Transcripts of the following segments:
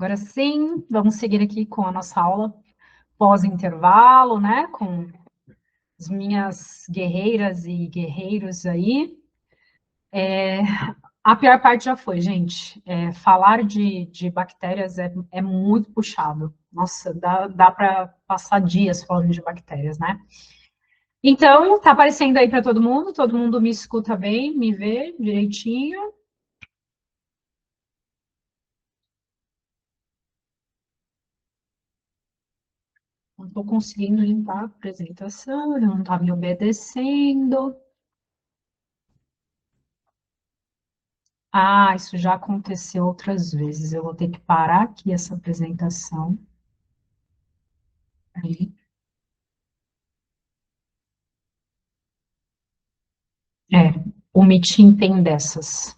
Agora sim, vamos seguir aqui com a nossa aula pós-intervalo, né? Com as minhas guerreiras e guerreiros aí. A pior parte já foi, gente. Falar de bactérias é muito puxado. Nossa, dá para passar dias falando de bactérias, né? Então, tá aparecendo aí para todo mundo me escuta bem, me vê direitinho. Não estou conseguindo limpar a apresentação, ele não está me obedecendo. Ah, isso já aconteceu outras vezes. Eu vou ter que parar aqui essa apresentação. Aí. É, o Meeting tem dessas.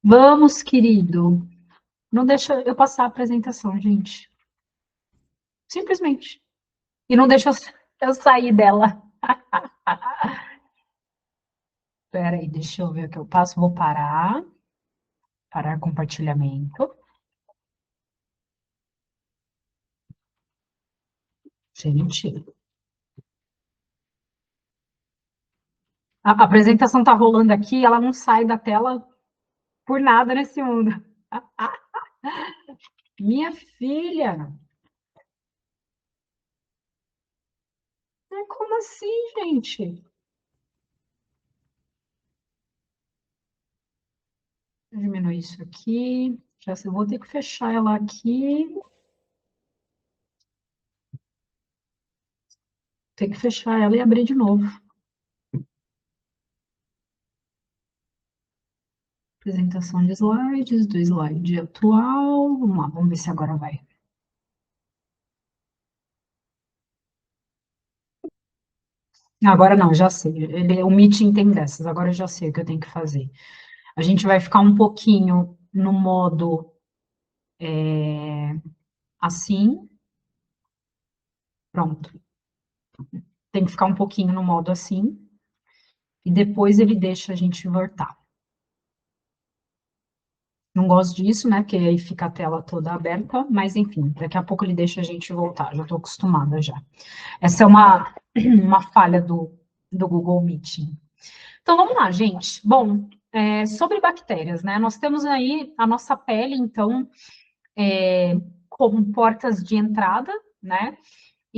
Vamos, querido. Não deixa eu passar a apresentação, gente. Simplesmente. E não deixa eu sair dela. Espera aí, deixa eu ver o que eu faço. Vou parar. Parar compartilhamento. Gente, a apresentação tá rolando aqui, ela não sai da tela por nada nesse mundo. Minha filha, como assim, gente? Vou diminuir isso aqui. Já eu vou ter que fechar ela aqui. Ter que fechar ela e abrir de novo. Apresentação de slides, do slide atual. Vamos lá, vamos ver se agora vai. Agora não, já sei. O Meeting tem dessas, agora eu já sei o que eu tenho que fazer. A gente vai ficar um pouquinho no modo assim. Pronto. Tem que ficar um pouquinho no modo assim. E depois ele deixa a gente voltar. Não gosto disso, né? Porque aí fica a tela toda aberta, mas enfim, daqui a pouco ele deixa a gente voltar, já estou acostumada já. Essa é uma falha do Google Meeting. Então vamos lá, gente. Bom, sobre bactérias, né? Nós temos aí a nossa pele, então, como portas de entrada, né?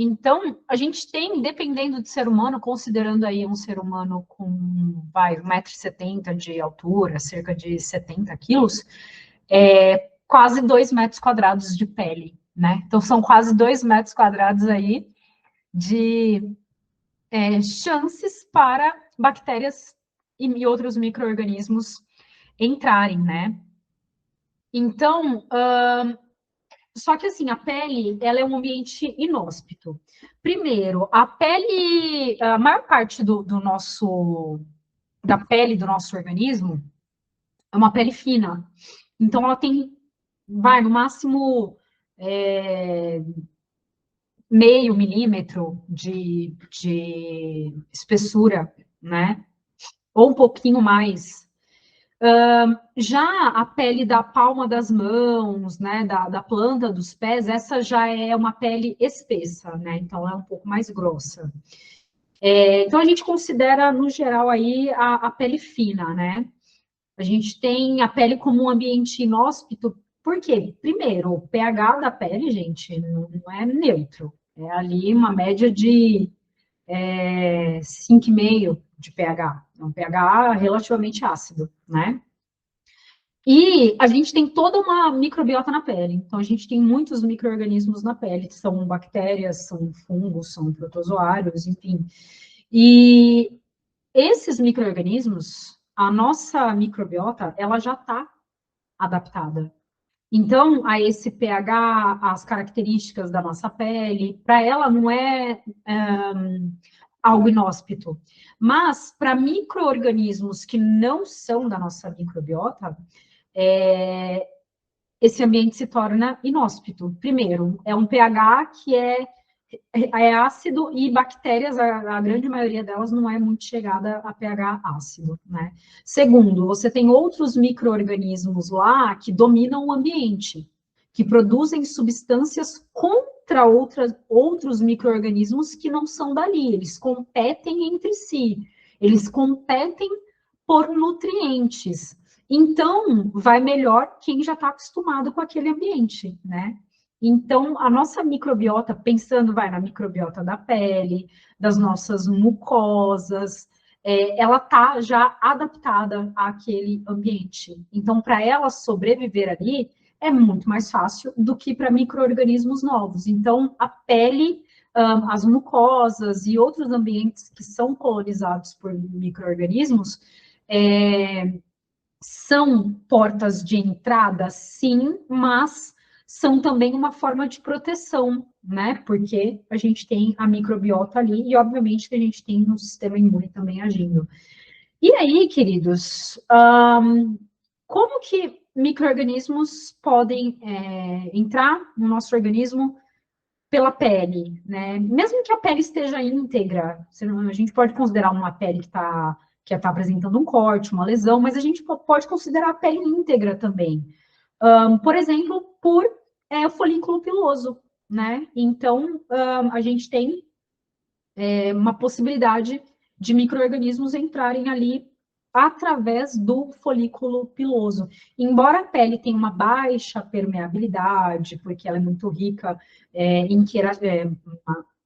Então, a gente tem, dependendo do ser humano, considerando aí um ser humano com, vai, 1,70 m de altura, cerca de 70 quilos, quase 2 metros quadrados de pele, né? Então, são quase 2 metros quadrados aí de chances para bactérias e outros micro-organismos entrarem, né? Então, só que assim, a pele, ela é um ambiente inóspito. Primeiro, a pele, a maior parte da pele do nosso organismo é uma pele fina. Então, ela tem, vai, no máximo, é, meio milímetro de espessura, né? Ou um pouquinho mais. Já a pele da palma das mãos, né, da planta dos pés, essa já é uma pele espessa, né? Então é um pouco mais grossa. Então a gente considera, no geral, aí a pele fina, né? A gente tem a pele como um ambiente inóspito, por quê? Primeiro, o pH da pele, gente, não é neutro. É ali uma média de 5,5 de pH. É um pH relativamente ácido, né? E a gente tem toda uma microbiota na pele. Então, a gente tem muitos micro-organismos na pele, são bactérias, são fungos, são protozoários, enfim. E esses micro-organismos, a nossa microbiota, ela já está adaptada. Então, a esse pH, as características da nossa pele, para ela não é algo inóspito. Mas, para micro-organismos que não são da nossa microbiota, esse ambiente se torna inóspito. Primeiro, é um pH que é é ácido e bactérias, a grande maioria delas não é muito chegada a pH ácido, né? Segundo, você tem outros micro-organismos lá que dominam o ambiente, que produzem substâncias contra outros micro-organismos que não são dali, eles competem entre si, eles competem por nutrientes. Então, vai melhor quem já está acostumado com aquele ambiente, né? Então, a nossa microbiota, pensando, vai na microbiota da pele, das nossas mucosas, ela está já adaptada àquele ambiente. Então, para ela sobreviver ali, é muito mais fácil do que para micro-organismos novos. Então, a pele, as mucosas e outros ambientes que são colonizados por micro-organismos, são portas de entrada, sim, mas são também uma forma de proteção, né? Porque a gente tem a microbiota ali e, obviamente, que a gente tem um sistema imune também agindo. E aí, queridos, como que micro-organismos podem entrar no nosso organismo pela pele, né? Mesmo que a pele esteja íntegra, a gente pode considerar uma pele que está apresentando um corte, uma lesão, mas a gente pode considerar a pele íntegra também. Por exemplo, por folículo piloso, né? Então, a gente tem uma possibilidade de micro-organismos entrarem ali através do folículo piloso. Embora a pele tenha uma baixa permeabilidade, porque ela é muito rica em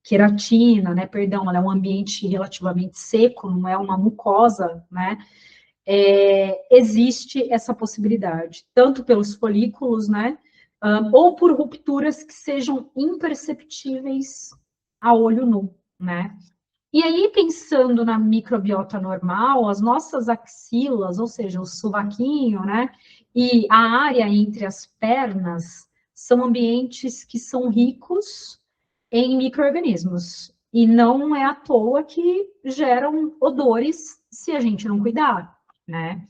queratina, né? Perdão, ela é um ambiente relativamente seco, não é uma mucosa, né? Existe essa possibilidade, tanto pelos folículos, né? Ou por rupturas que sejam imperceptíveis a olho nu, né? E aí, pensando na microbiota normal, as nossas axilas, ou seja, o sovaquinho, né, e a área entre as pernas, são ambientes que são ricos em micro-organismos. E não é à toa que geram odores se a gente não cuidar, né?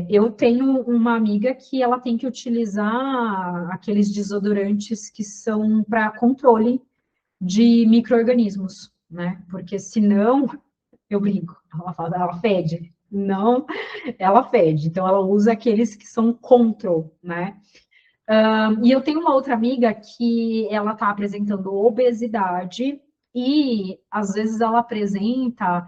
Eu tenho uma amiga que ela tem que utilizar aqueles desodorantes que são para controle de micro-organismos, né? Porque senão, eu brinco, ela fala, ela fede. Não, ela fede. Então, ela usa aqueles que são control, né? E eu tenho uma outra amiga que ela está apresentando obesidade e, às vezes, ela apresenta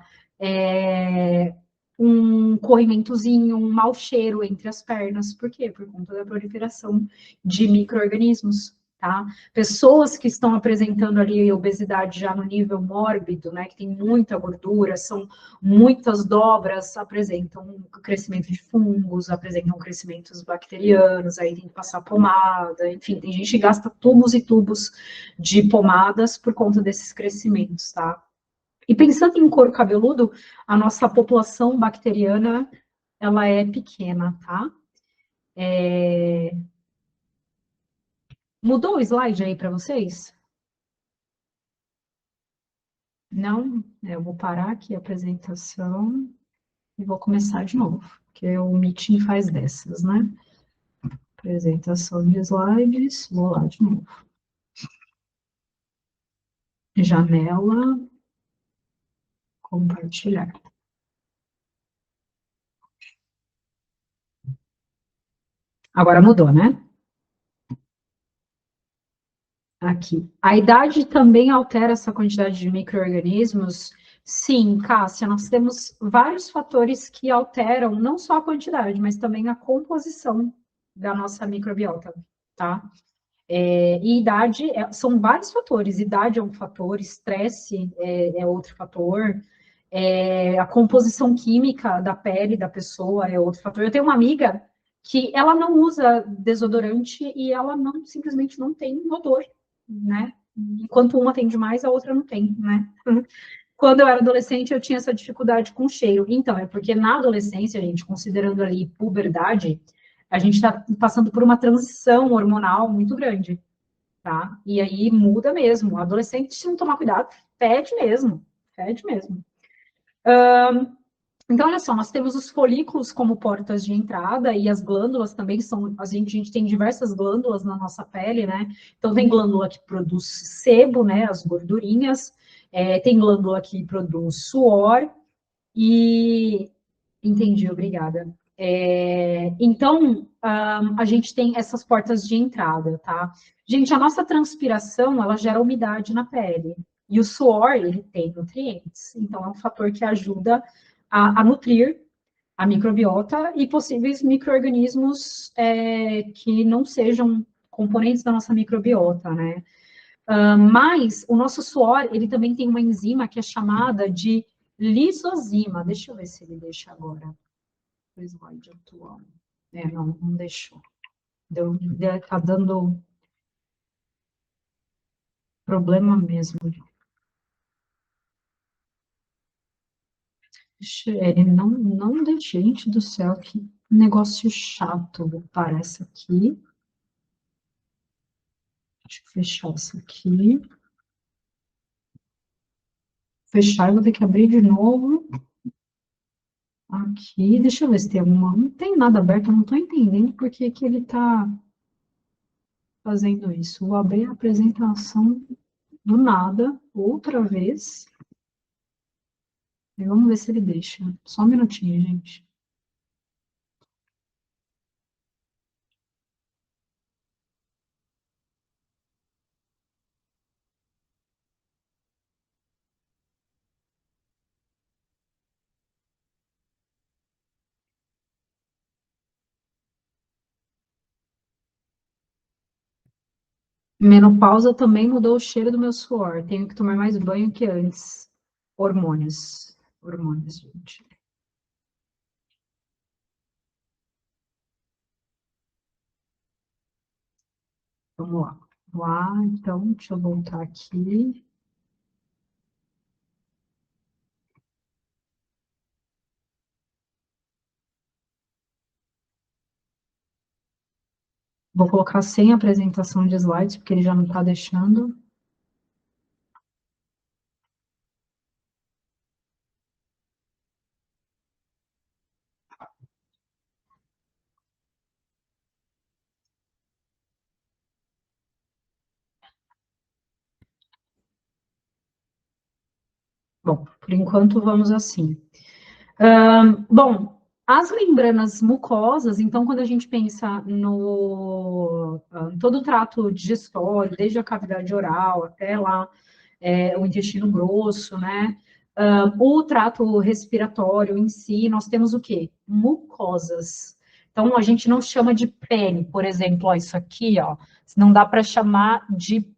um corrimentozinho, um mau cheiro entre as pernas. Por quê? Por conta da proliferação de micro-organismos, tá? Pessoas que estão apresentando ali obesidade já no nível mórbido, né, que tem muita gordura, são muitas dobras, apresentam crescimento de fungos, apresentam crescimentos bacterianos, aí tem que passar pomada, enfim, tem gente que gasta tubos e tubos de pomadas por conta desses crescimentos, tá? E pensando em couro cabeludo, a nossa população bacteriana, ela é pequena, tá? Mudou o slide aí para vocês? Não? Eu vou parar aqui a apresentação e vou começar de novo, porque o Meeting faz dessas, né? Apresentação de slides, vou lá de novo. Janela, compartilhar. Agora mudou, né? Aqui. A idade também altera essa quantidade de micro-organismos? Sim, Cássia, nós temos vários fatores que alteram não só a quantidade, mas também a composição da nossa microbiota, tá? E idade, são vários fatores. Idade é um fator, estresse é outro fator, a composição química da pele da pessoa é outro fator. Eu tenho uma amiga que ela não usa desodorante e ela não simplesmente não tem odor, né? Enquanto uma tem demais, a outra não tem, né? Quando eu era adolescente, eu tinha essa dificuldade com cheiro. Então, é porque na adolescência, gente, considerando ali puberdade, a gente está passando por uma transição hormonal muito grande, tá? E aí muda mesmo. O adolescente, se não tomar cuidado, fede mesmo, fede mesmo. Então, olha só, nós temos os folículos como portas de entrada e as glândulas também são. A gente tem diversas glândulas na nossa pele, né? Então, tem glândula que produz sebo, né? As gordurinhas, tem glândula que produz suor, e. Entendi, obrigada. Então, a gente tem essas portas de entrada, tá? Gente, a nossa transpiração, ela gera umidade na pele. E o suor, ele tem nutrientes. Então, é um fator que ajuda a nutrir a microbiota e possíveis micro-organismos que não sejam componentes da nossa microbiota, né? Mas o nosso suor, ele também tem uma enzima que é chamada de lisozima. Deixa eu ver se ele deixa agora o slide atual. Não deixou. Tá dando problema mesmo. Ele não deixa, gente do céu, que negócio chato parece aqui. Deixa eu fechar isso aqui. Fechar, eu vou ter que abrir de novo. Aqui, deixa eu ver se tem alguma. Não tem nada aberto, eu não estou entendendo por que ele está fazendo isso. Vou abrir a apresentação do nada, outra vez. E vamos ver se ele deixa. Só um minutinho, gente. Menopausa também mudou o cheiro do meu suor. Tenho que tomar mais banho que antes. Hormônios. Hormônios, gente. Vamos lá. Então, deixa eu voltar aqui. Vou colocar sem apresentação de slides, porque ele já não está deixando. Bom, por enquanto vamos assim. Bom, as membranas mucosas, então, quando a gente pensa no todo o trato digestório, desde a cavidade oral até lá o intestino grosso, né? O trato respiratório em si, nós temos o quê? Mucosas. Então, a gente não chama de pele, por exemplo, ó, isso aqui, ó, não dá para chamar de.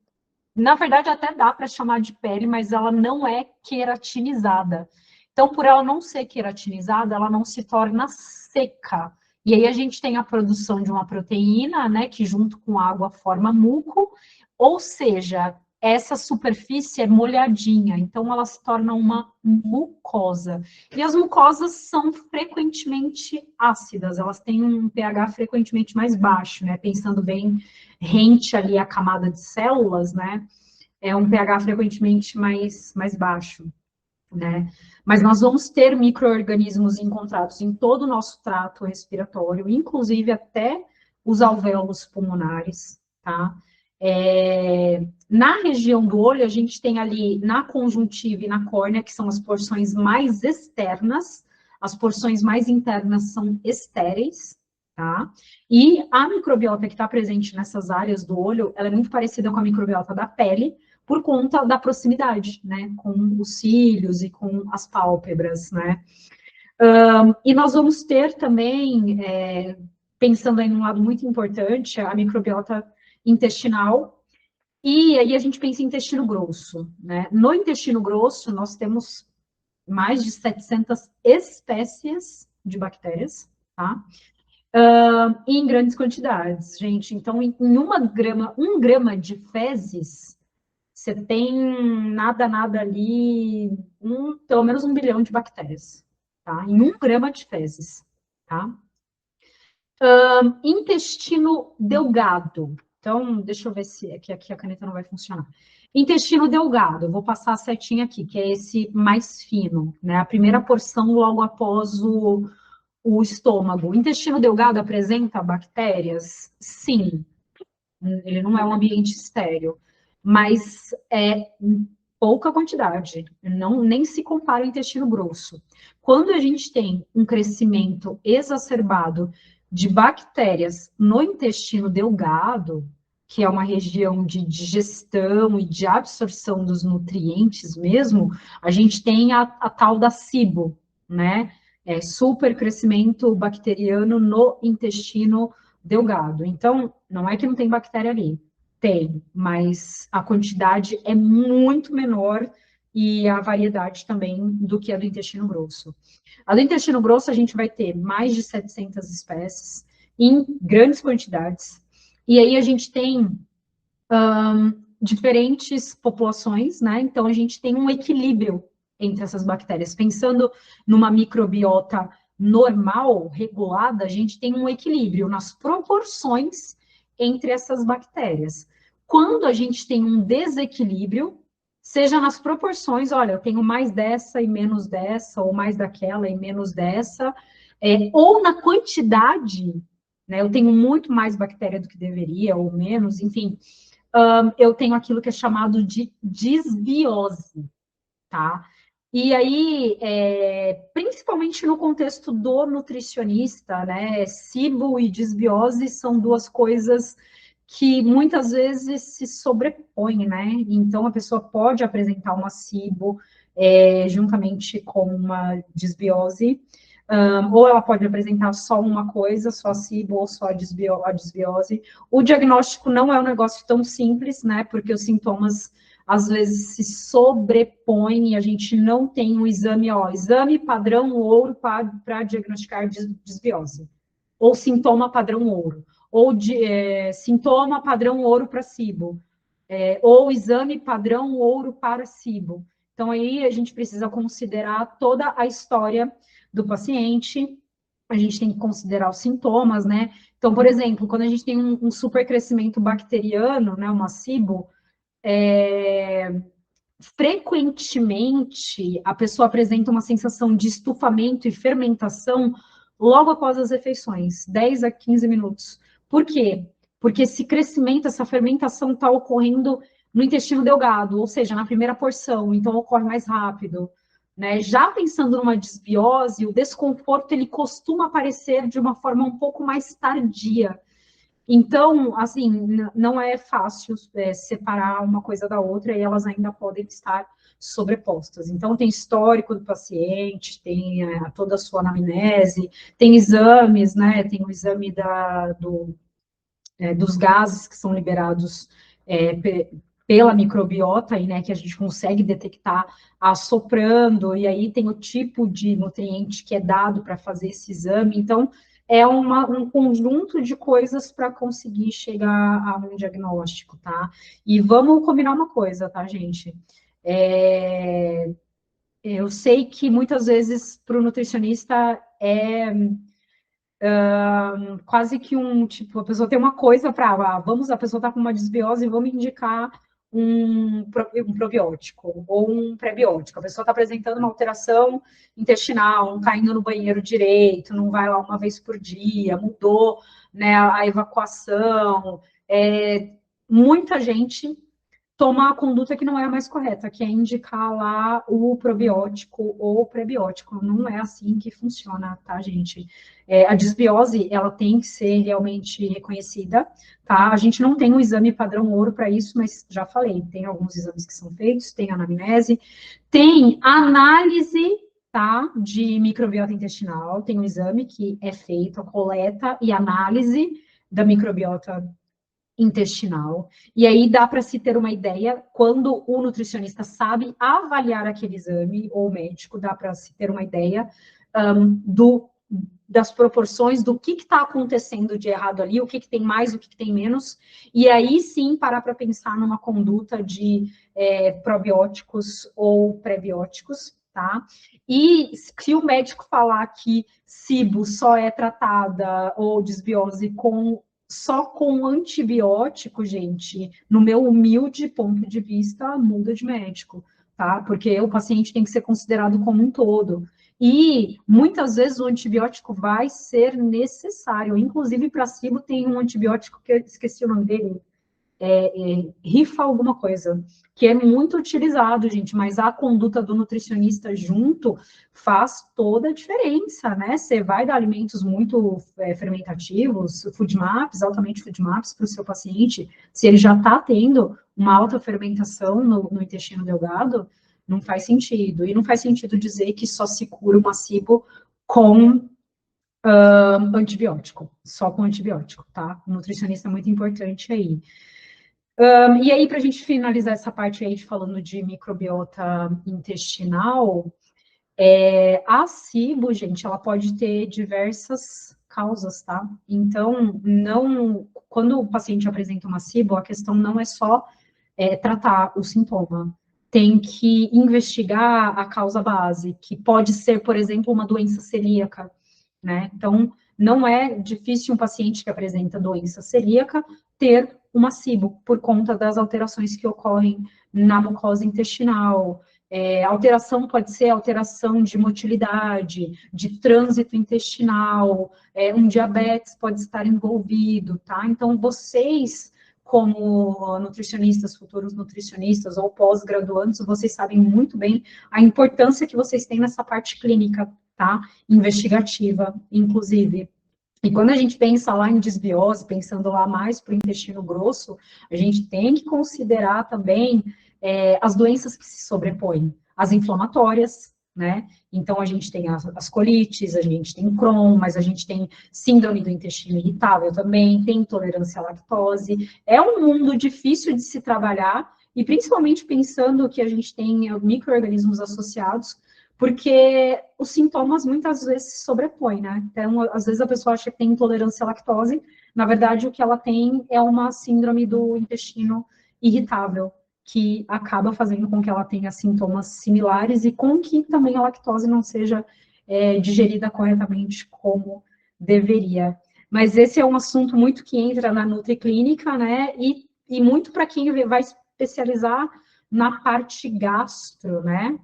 Na verdade, até dá para chamar de pele, mas ela não é queratinizada. Então, por ela não ser queratinizada, ela não se torna seca. E aí a gente tem a produção de uma proteína, né, que junto com água forma muco, ou seja, essa superfície é molhadinha, então ela se torna uma mucosa. E as mucosas são frequentemente ácidas, elas têm um pH frequentemente mais baixo, né, pensando bem rente ali à camada de células, né, é um pH frequentemente mais baixo, né? Mas nós vamos ter micro-organismos encontrados em todo o nosso trato respiratório, inclusive até os alvéolos pulmonares, tá? Na região do olho, a gente tem ali na conjuntiva e na córnea, que são as porções mais externas, as porções mais internas são estéreis, tá? E a microbiota que está presente nessas áreas do olho, ela é muito parecida com a microbiota da pele, por conta da proximidade, né, com os cílios e com as pálpebras, né. E nós vamos ter também, pensando em um lado muito importante, a microbiota intestinal, e aí a gente pensa em intestino grosso, né. No intestino grosso, nós temos mais de 700 espécies de bactérias, tá? Em grandes quantidades, gente. Então, em um grama de fezes, você tem nada ali, pelo menos 1 bilhão de bactérias, tá? Em 1 grama de fezes, tá? Intestino delgado. Então, deixa eu ver se aqui a caneta não vai funcionar. Intestino delgado, eu vou passar a setinha aqui, que é esse mais fino, né? A primeira porção logo após o estômago. O intestino delgado apresenta bactérias? Sim, ele não é um ambiente estéril, mas é pouca quantidade, não, nem se compara ao intestino grosso. Quando a gente tem um crescimento exacerbado de bactérias no intestino delgado, que é uma região de digestão e de absorção dos nutrientes mesmo, a gente tem a tal da SIBO, né? É super crescimento bacteriano no intestino delgado. Então, não é que não tem bactéria ali, tem, mas a quantidade é muito menor e a variedade também do que a do intestino grosso. A do intestino grosso, a gente vai ter mais de 700 espécies em grandes quantidades. E aí a gente tem diferentes populações, né? Então a gente tem um equilíbrio entre essas bactérias. Pensando numa microbiota normal, regulada, a gente tem um equilíbrio nas proporções entre essas bactérias. Quando a gente tem um desequilíbrio, seja nas proporções, olha, eu tenho mais dessa e menos dessa, ou mais daquela e menos dessa, ou na quantidade, né? Eu tenho muito mais bactéria do que deveria, ou menos, enfim, eu tenho aquilo que é chamado de disbiose, tá? E aí, principalmente no contexto do nutricionista, né? SIBO e disbiose são duas coisas que muitas vezes se sobrepõem, né? Então, a pessoa pode apresentar uma SIBO juntamente com uma disbiose, ou ela pode apresentar só uma coisa, só a SIBO ou só a disbiose. O diagnóstico não é um negócio tão simples, né? Porque os sintomas às vezes se sobrepõem e a gente não tem um exame, exame padrão ouro para diagnosticar disbiose, ou sintoma padrão ouro, ou sintoma padrão ouro para SIBO, ou exame padrão ouro para SIBO. Então, aí a gente precisa considerar toda a história do paciente, a gente tem que considerar os sintomas, né? Então, por exemplo, quando a gente tem um supercrescimento bacteriano, né, uma SIBO, frequentemente a pessoa apresenta uma sensação de estufamento e fermentação logo após as refeições, 10 a 15 minutos. Por quê? Porque esse crescimento, essa fermentação está ocorrendo no intestino delgado, ou seja, na primeira porção, então ocorre mais rápido. Né? Já pensando numa disbiose, o desconforto ele costuma aparecer de uma forma um pouco mais tardia. Então, assim, não é fácil separar uma coisa da outra e elas ainda podem estar sobrepostas. Então, tem histórico do paciente, tem toda a sua anamnese, tem exames, né? Tem o exame dos gases que são liberados pela microbiota, aí, né, que a gente consegue detectar assoprando, e aí tem o tipo de nutriente que é dado para fazer esse exame. Então, é um conjunto de coisas para conseguir chegar a um diagnóstico, tá? E vamos combinar uma coisa, tá, gente? Eu sei que muitas vezes para o nutricionista quase que tipo, a pessoa tem uma coisa para, a pessoa está com uma desbiose, vamos indicar um probiótico ou um prebiótico. A pessoa está apresentando uma alteração intestinal, não está indo no banheiro direito, não vai lá uma vez por dia, mudou, né, a evacuação. Muita gente toma a conduta que não é a mais correta, que é indicar lá o probiótico ou o prebiótico. Não é assim que funciona, tá, gente? A disbiose, ela tem que ser realmente reconhecida, tá? A gente não tem um exame padrão ouro para isso, mas já falei, tem alguns exames que são feitos, tem anamnese, tem análise, tá, de microbiota intestinal, tem um exame que é feito, a coleta e análise da microbiota intestinal. E aí dá para se ter uma ideia, quando o nutricionista sabe avaliar aquele exame, ou o médico, dá para se ter uma ideia das proporções, do que está acontecendo de errado ali, o que tem mais, o que tem menos, e aí sim parar para pensar numa conduta de probióticos ou prebióticos, tá? E se o médico falar que SIBO só é tratada, ou disbiose, com só com antibiótico, gente, no meu humilde ponto de vista, muda de médico, tá? Porque o paciente tem que ser considerado como um todo. E muitas vezes o antibiótico vai ser necessário. Inclusive, para SIBO tem um antibiótico que eu esqueci o nome dele, rifa alguma coisa, que é muito utilizado, gente, mas a conduta do nutricionista junto faz toda a diferença, né? Você vai dar alimentos muito fermentativos, food maps, altamente food maps para o seu paciente, se ele já está tendo uma alta fermentação no intestino delgado, não faz sentido. E não faz sentido dizer que só se cura uma SIBO com antibiótico, só com antibiótico, tá? O nutricionista é muito importante aí. E aí, para a gente finalizar essa parte aí falando de microbiota intestinal, a SIBO, gente, ela pode ter diversas causas, tá? Então, não, quando o paciente apresenta uma SIBO, a questão não é só tratar o sintoma, tem que investigar a causa base, que pode ser, por exemplo, uma doença celíaca, né? Então, não é difícil um paciente que apresenta doença celíaca ter uma SIBO, por conta das alterações que ocorrem na mucosa intestinal. Alteração pode ser alteração de motilidade, de trânsito intestinal, um diabetes pode estar envolvido, tá? Então, vocês, como nutricionistas, futuros nutricionistas ou pós-graduandos, vocês sabem muito bem a importância que vocês têm nessa parte clínica, tá? Investigativa, inclusive. E quando a gente pensa lá em desbiose, pensando lá mais para o intestino grosso, a gente tem que considerar também as doenças que se sobrepõem, as inflamatórias, né? Então, a gente tem as colites, a gente tem Crohn, mas a gente tem síndrome do intestino irritável também, tem intolerância à lactose. É um mundo difícil de se trabalhar, e principalmente pensando que a gente tem micro-organismos associados, porque os sintomas muitas vezes se sobrepõem, né? Então, às vezes a pessoa acha que tem intolerância à lactose, na verdade o que ela tem é uma síndrome do intestino irritável, que acaba fazendo com que ela tenha sintomas similares e com que também a lactose não seja digerida corretamente como deveria. Mas esse é um assunto muito que entra na nutriclínica, né? E muito para quem vai especializar na parte gastro, né?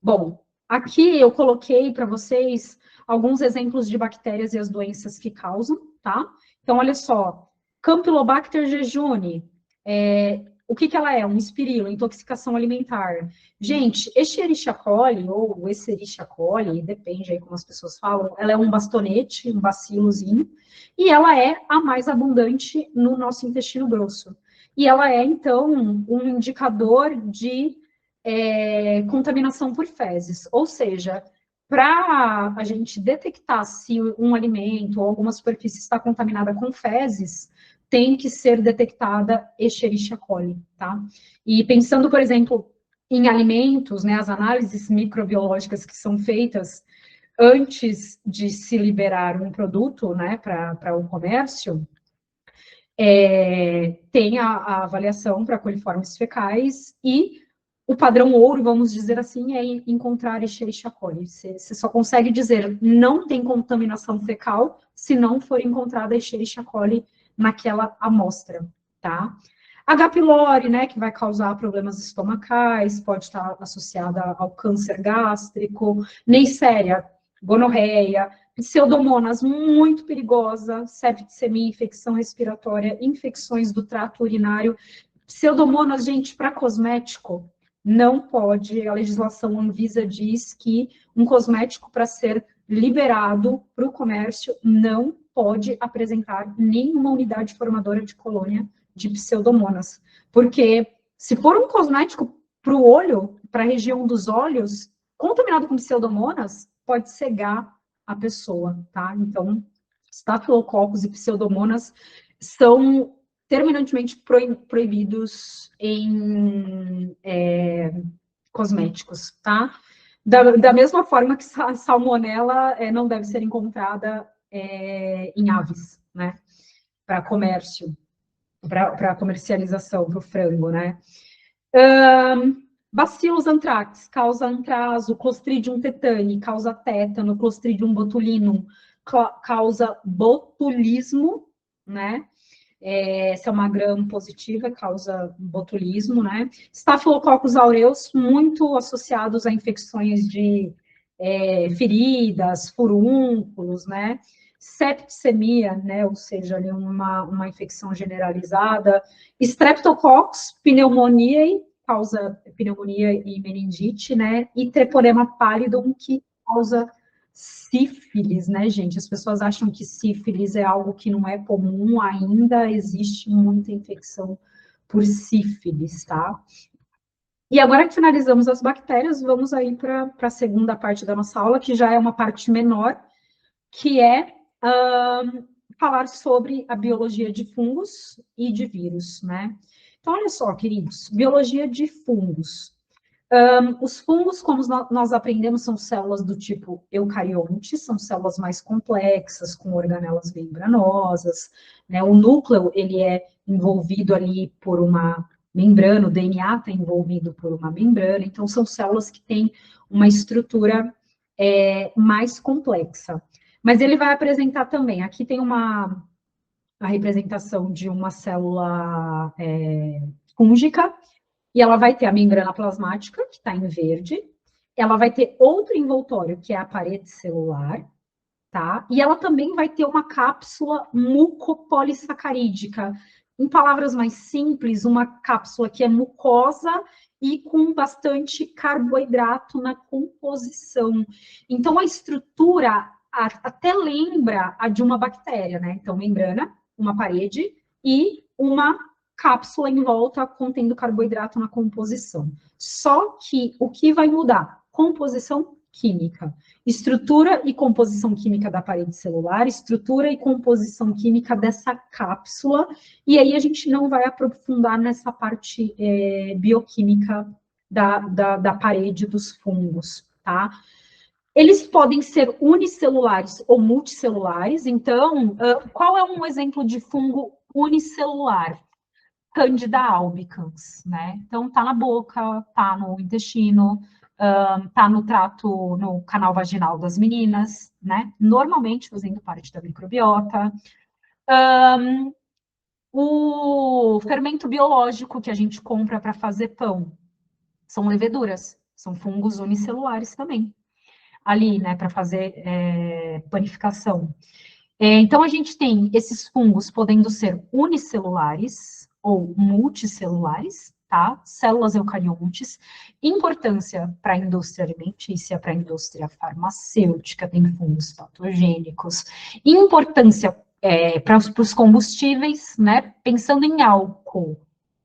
Bom, aqui eu coloquei para vocês alguns exemplos de bactérias e as doenças que causam, tá? Então, olha só, Campylobacter jejuni, o que ela é? Um espirilo, intoxicação alimentar. Gente, Escherichia coli, ou Escherichia coli, depende aí como as pessoas falam, ela é um bastonete, um bacilozinho, e ela é a mais abundante no nosso intestino grosso. E ela é, então, um indicador de contaminação por fezes, ou seja, para a gente detectar se um alimento ou alguma superfície está contaminada com fezes, tem que ser detectada Escherichia coli, tá? E pensando, por exemplo, em alimentos, né, as análises microbiológicas que são feitas antes de se liberar um produto, né, para o comércio, tem a avaliação para coliformes fecais e o padrão ouro, vamos dizer assim, é encontrar Escherichia coli. Você só consegue dizer não tem contaminação fecal se não for encontrada Escherichia coli naquela amostra, tá? H. pylori, né, que vai causar problemas estomacais, pode estar associada ao câncer gástrico, Neisseria, gonorreia, pseudomonas muito perigosa, septicemia, infecção respiratória, infecções do trato urinário. Pseudomonas, gente, para cosmético, não pode, a legislação Anvisa diz que um cosmético, para ser liberado para o comércio, não pode apresentar nenhuma unidade formadora de colônia de pseudomonas. Porque se for um cosmético para o olho, para a região dos olhos, contaminado com pseudomonas, pode cegar a pessoa, tá? Então, estafilococos e pseudomonas são terminantemente proibidos em cosméticos, tá? Da mesma forma que a salmonela não deve ser encontrada em aves, né? Para comércio, para comercialização, para o frango, né? Bacillus anthrax causa antrazo, Clostridium tetani causa tétano, Clostridium botulinum causa botulismo, né? Essa é uma gram positiva, causa botulismo, né? Staphylococcus aureus, muito associados a infecções de feridas, furúnculos, né? Septicemia, né? Ou seja, ali uma infecção generalizada. Streptococcus pneumoniae, causa pneumonia e meningite, né? E Treponema pallidum, que causa sífilis, né, gente? As pessoas acham que sífilis é algo que não é comum, ainda existe muita infecção por sífilis, tá? E agora que finalizamos as bactérias, vamos aí para a segunda parte da nossa aula, que já é uma parte menor, que é falar sobre a biologia de fungos e de vírus, né? Então, olha só, queridos, biologia de fungos. Os fungos, como nós aprendemos, são células do tipo eucarionte, são células mais complexas, com organelas membranosas, né? O núcleo, ele é envolvido ali por uma membrana, o DNA está envolvido por uma membrana, então são células que têm uma estrutura mais complexa. Mas ele vai apresentar também, aqui tem a representação de uma célula fúngica, e ela vai ter a membrana plasmática, que está em verde, ela vai ter outro envoltório, que é a parede celular, tá? E ela também vai ter uma cápsula mucopolissacarídica. Em palavras mais simples, uma cápsula que é mucosa e com bastante carboidrato na composição. Então, a estrutura até lembra a de uma bactéria, né? Então, membrana, uma parede e uma cápsula em volta contendo carboidrato na composição. Só que o que vai mudar? Composição química. Estrutura e composição química da parede celular, estrutura e composição química dessa cápsula, e aí a gente não vai aprofundar nessa parte bioquímica da parede dos fungos, tá? Eles podem ser unicelulares ou multicelulares, então, qual é um exemplo de fungo unicelular? Candida albicans, né? Então, tá na boca, tá no intestino, tá no trato, no canal vaginal das meninas, né? Normalmente fazendo parte da microbiota. O fermento biológico que a gente compra para fazer pão são leveduras, são fungos unicelulares também, ali, né, para fazer panificação. Então, a gente tem esses fungos podendo ser unicelulares ou multicelulares, tá? Células eucariontes. Importância para a indústria alimentícia, para a indústria farmacêutica, tem fungos patogênicos. Importância para os combustíveis, né? Pensando em álcool.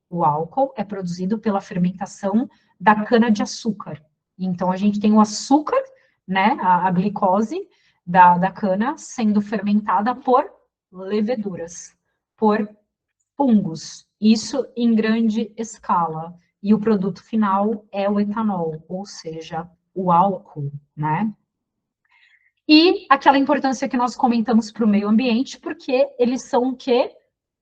O álcool é produzido pela fermentação da cana-de-açúcar. Então, a gente tem o açúcar, né? A glicose, da cana sendo fermentada por leveduras, por fungos, isso em grande escala. E o produto final é o etanol, ou seja, o álcool, né? E aquela importância que nós comentamos para o meio ambiente, porque eles são o quê?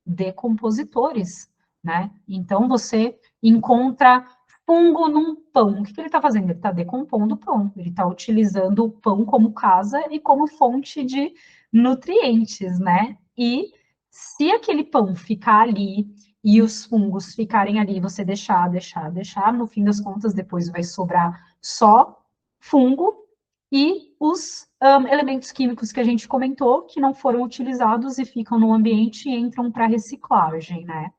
Decompositores, né? Então, você encontra fungo num pão. O que ele está fazendo? Ele está decompondo o pão. Ele está utilizando o pão como casa e como fonte de nutrientes, né? E se aquele pão ficar ali e os fungos ficarem ali, você deixar, no fim das contas, depois vai sobrar só fungo e os elementos químicos que a gente comentou, que não foram utilizados e ficam no ambiente e entram para reciclagem, né?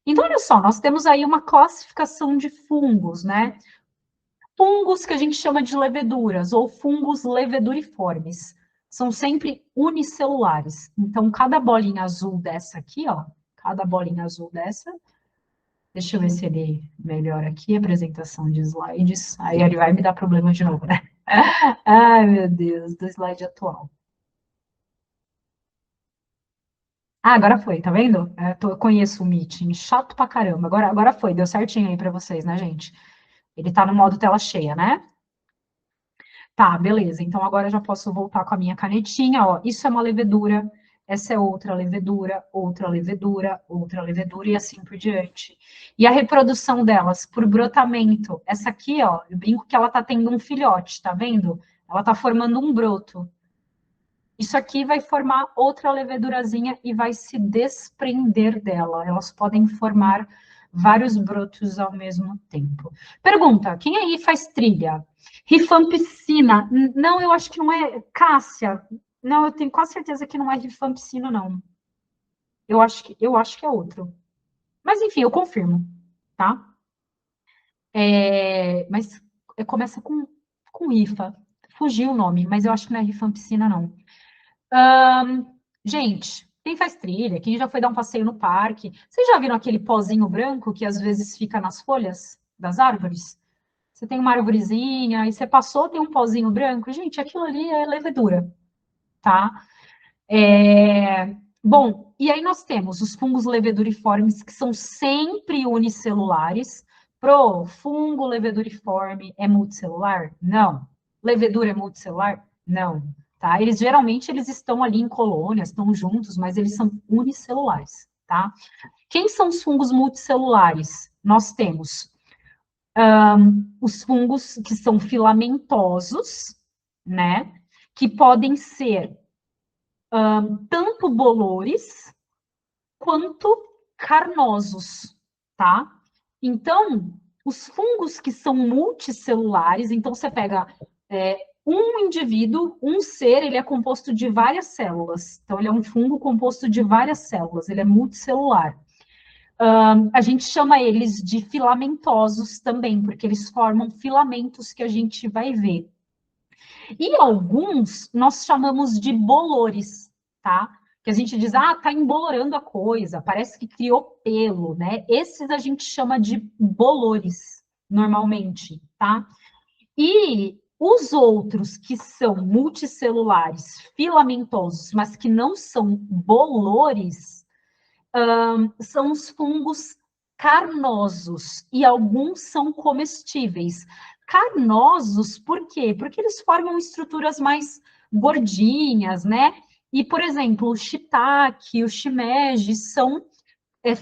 Então, olha só, nós temos aí uma classificação de fungos, né? Fungos que a gente chama de leveduras, ou fungos leveduriformes, são sempre unicelulares. Então, cada bolinha azul dessa aqui, ó, cada bolinha azul dessa, deixa eu ver se ele melhora aqui a apresentação de slides, aí ele vai me dar problema de novo, né? Ai, meu Deus, do slide atual. Ah, agora foi, tá vendo? Eu conheço o Meeting, chato pra caramba. Agora foi, deu certinho aí pra vocês, né, gente? Ele tá no modo tela cheia, né? Tá, beleza. Então agora eu já posso voltar com a minha canetinha, ó. Isso é uma levedura, essa é outra levedura, outra levedura, outra levedura e assim por diante. E a reprodução delas por brotamento. Essa aqui, ó, eu brinco que ela tá tendo um filhote, tá vendo? Ela tá formando um broto. Isso aqui vai formar outra levedurazinha e vai se desprender dela. Elas podem formar vários brotos ao mesmo tempo. Pergunta: quem aí faz trilha? Rifampicina? Não, eu acho que não é. Cássia? Não, eu tenho quase certeza que não é rifampicina, não. Eu acho que é outro. Mas enfim, eu confirmo, tá? Mas começa com rifa. Fugiu o nome, mas eu acho que não é rifampicina, não. Gente, quem faz trilha, quem já foi dar um passeio no parque, vocês já viram aquele pozinho branco que às vezes fica nas folhas das árvores? Você tem uma arvorezinha e você passou, tem um pozinho branco. Gente, aquilo ali é levedura, tá? Bom, e aí nós temos os fungos leveduriformes, que são sempre unicelulares. Fungo leveduriforme é multicelular? Não. Levedura é multicelular? Não. Tá? Eles estão ali em colônias, estão juntos, mas eles são unicelulares, tá? Quem são os fungos multicelulares? Nós temos os fungos que são filamentosos, né? Que podem ser tanto bolores quanto carnosos, tá? Então, os fungos que são multicelulares, então você pega um indivíduo, um ser, ele é composto de várias células. Então, ele é um fungo composto de várias células, ele é multicelular. A gente chama eles de filamentosos também, porque eles formam filamentos que a gente vai ver. E alguns nós chamamos de bolores, tá? Que a gente diz, tá embolorando a coisa, parece que criou pelo, né? Esses a gente chama de bolores, normalmente, tá? E os outros que são multicelulares, filamentosos, mas que não são bolores, são os fungos carnosos, e alguns são comestíveis. Carnosos, por quê? Porque eles formam estruturas mais gordinhas, né? E, por exemplo, o shiitake, o shimeji são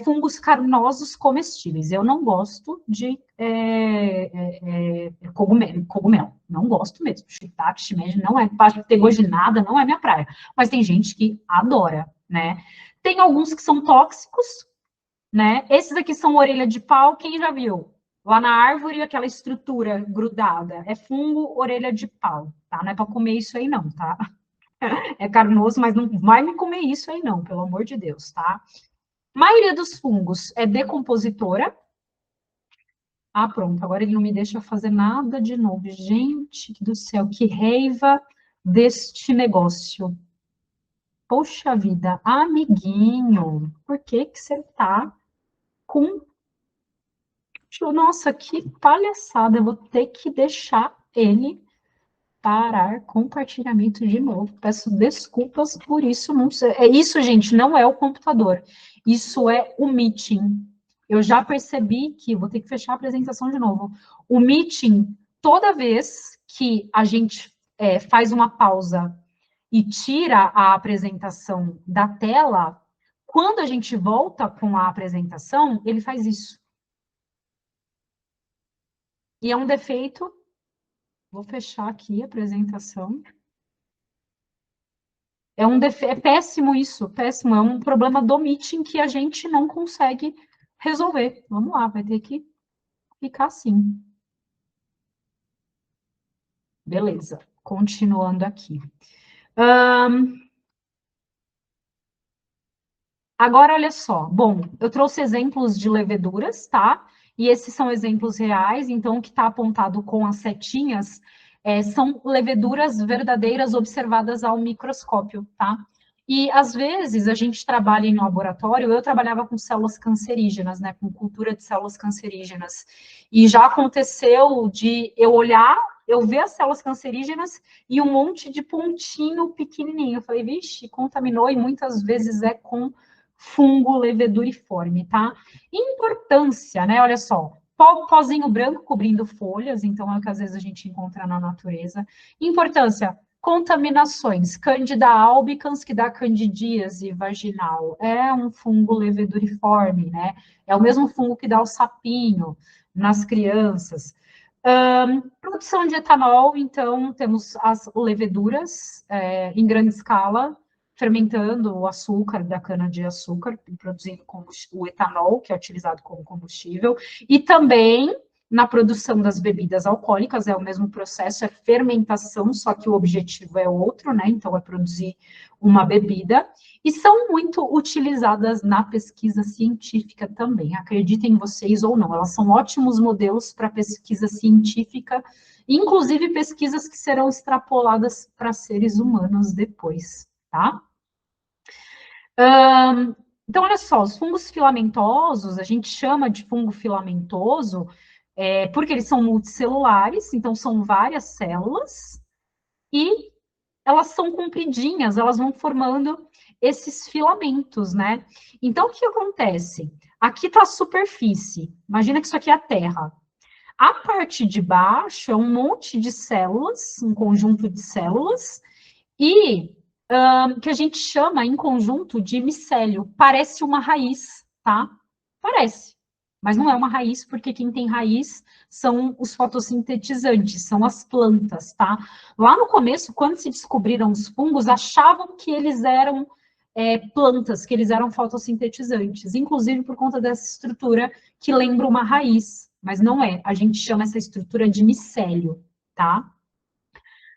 fungos carnosos comestíveis. Eu não gosto de cogumelo, não gosto mesmo. Shiitake, shimeji não é, para ter gosto de nada, não é minha praia. Mas tem gente que adora, né? Tem alguns que são tóxicos, né? Esses aqui são orelha de pau, quem já viu? Lá na árvore, aquela estrutura grudada. É fungo orelha de pau, tá? Não é para comer isso aí, não, tá? É carnoso, mas não vai me comer isso aí, não, pelo amor de Deus, tá? A maioria dos fungos é decompositora. Ah, pronto, agora ele não me deixa fazer nada de novo. Gente do céu, que raiva deste negócio. Poxa vida, amiguinho, por que que você tá com... Nossa, que palhaçada, eu vou ter que deixar ele parar compartilhamento de novo. Peço desculpas por isso. Não sei. É isso, gente, não é o computador. Isso é o Meeting. Eu já percebi que vou ter que fechar a apresentação de novo. O Meeting, toda vez que a gente faz uma pausa e tira a apresentação da tela, quando a gente volta com a apresentação, ele faz isso. E é um defeito. Vou fechar aqui a apresentação. É péssimo isso, péssimo. É um problema do Meeting que a gente não consegue resolver. Vamos lá, vai ter que ficar assim. Beleza, continuando aqui. Agora, olha só. Bom, eu trouxe exemplos de leveduras, tá? E esses são exemplos reais, então o que está apontado com as setinhas são leveduras verdadeiras observadas ao microscópio, tá? E às vezes a gente trabalha em laboratório, eu trabalhava com células cancerígenas, né? Com cultura de células cancerígenas. E já aconteceu de eu olhar, eu ver as células cancerígenas e um monte de pontinho pequenininho. Eu falei, vixe, contaminou, e muitas vezes é com fungo leveduriforme, tá? Importância, né? Olha só, pozinho branco cobrindo folhas, então é o que às vezes a gente encontra na natureza. Importância, contaminações, Candida albicans, que dá candidíase vaginal, é um fungo leveduriforme, né? É o mesmo fungo que dá o sapinho nas crianças. Produção de etanol, então, temos as leveduras em grande escala, fermentando o açúcar da cana-de-açúcar, produzindo o etanol, que é utilizado como combustível, e também na produção das bebidas alcoólicas, é o mesmo processo, é fermentação, só que o objetivo é outro, né? Então, é produzir uma bebida, e são muito utilizadas na pesquisa científica também, acreditem vocês ou não, elas são ótimos modelos para pesquisa científica, inclusive pesquisas que serão extrapoladas para seres humanos depois, tá? Então, olha só, os fungos filamentosos, a gente chama de fungo filamentoso porque eles são multicelulares, então são várias células, e elas são compridinhas, elas vão formando esses filamentos, né? Então, o que acontece? Aqui está a superfície, imagina que isso aqui é a Terra. A parte de baixo é um monte de células, um conjunto de células, e que a gente chama em conjunto de micélio. Parece uma raiz, tá? Parece. Mas não é uma raiz, porque quem tem raiz são os fotossintetizantes, são as plantas, tá? Lá no começo, quando se descobriram os fungos, achavam que eles eram plantas, que eles eram fotossintetizantes, inclusive por conta dessa estrutura que lembra uma raiz, mas não é. A gente chama essa estrutura de micélio, tá?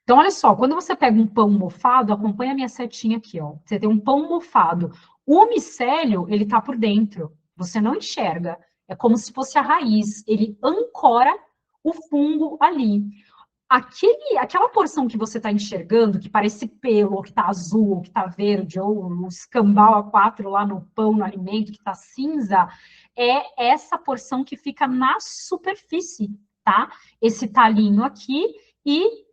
Então, olha só, quando você pega um pão mofado, acompanha a minha setinha aqui, ó. Você tem um pão mofado. O micélio, ele tá por dentro. Você não enxerga. É como se fosse a raiz. Ele ancora o fungo ali. Aquela porção que você está enxergando, que parece pelo, ou que está azul, ou que está verde, ou o escambau A4 lá no pão, no alimento, que está cinza, é essa porção que fica na superfície, tá? Esse talinho aqui e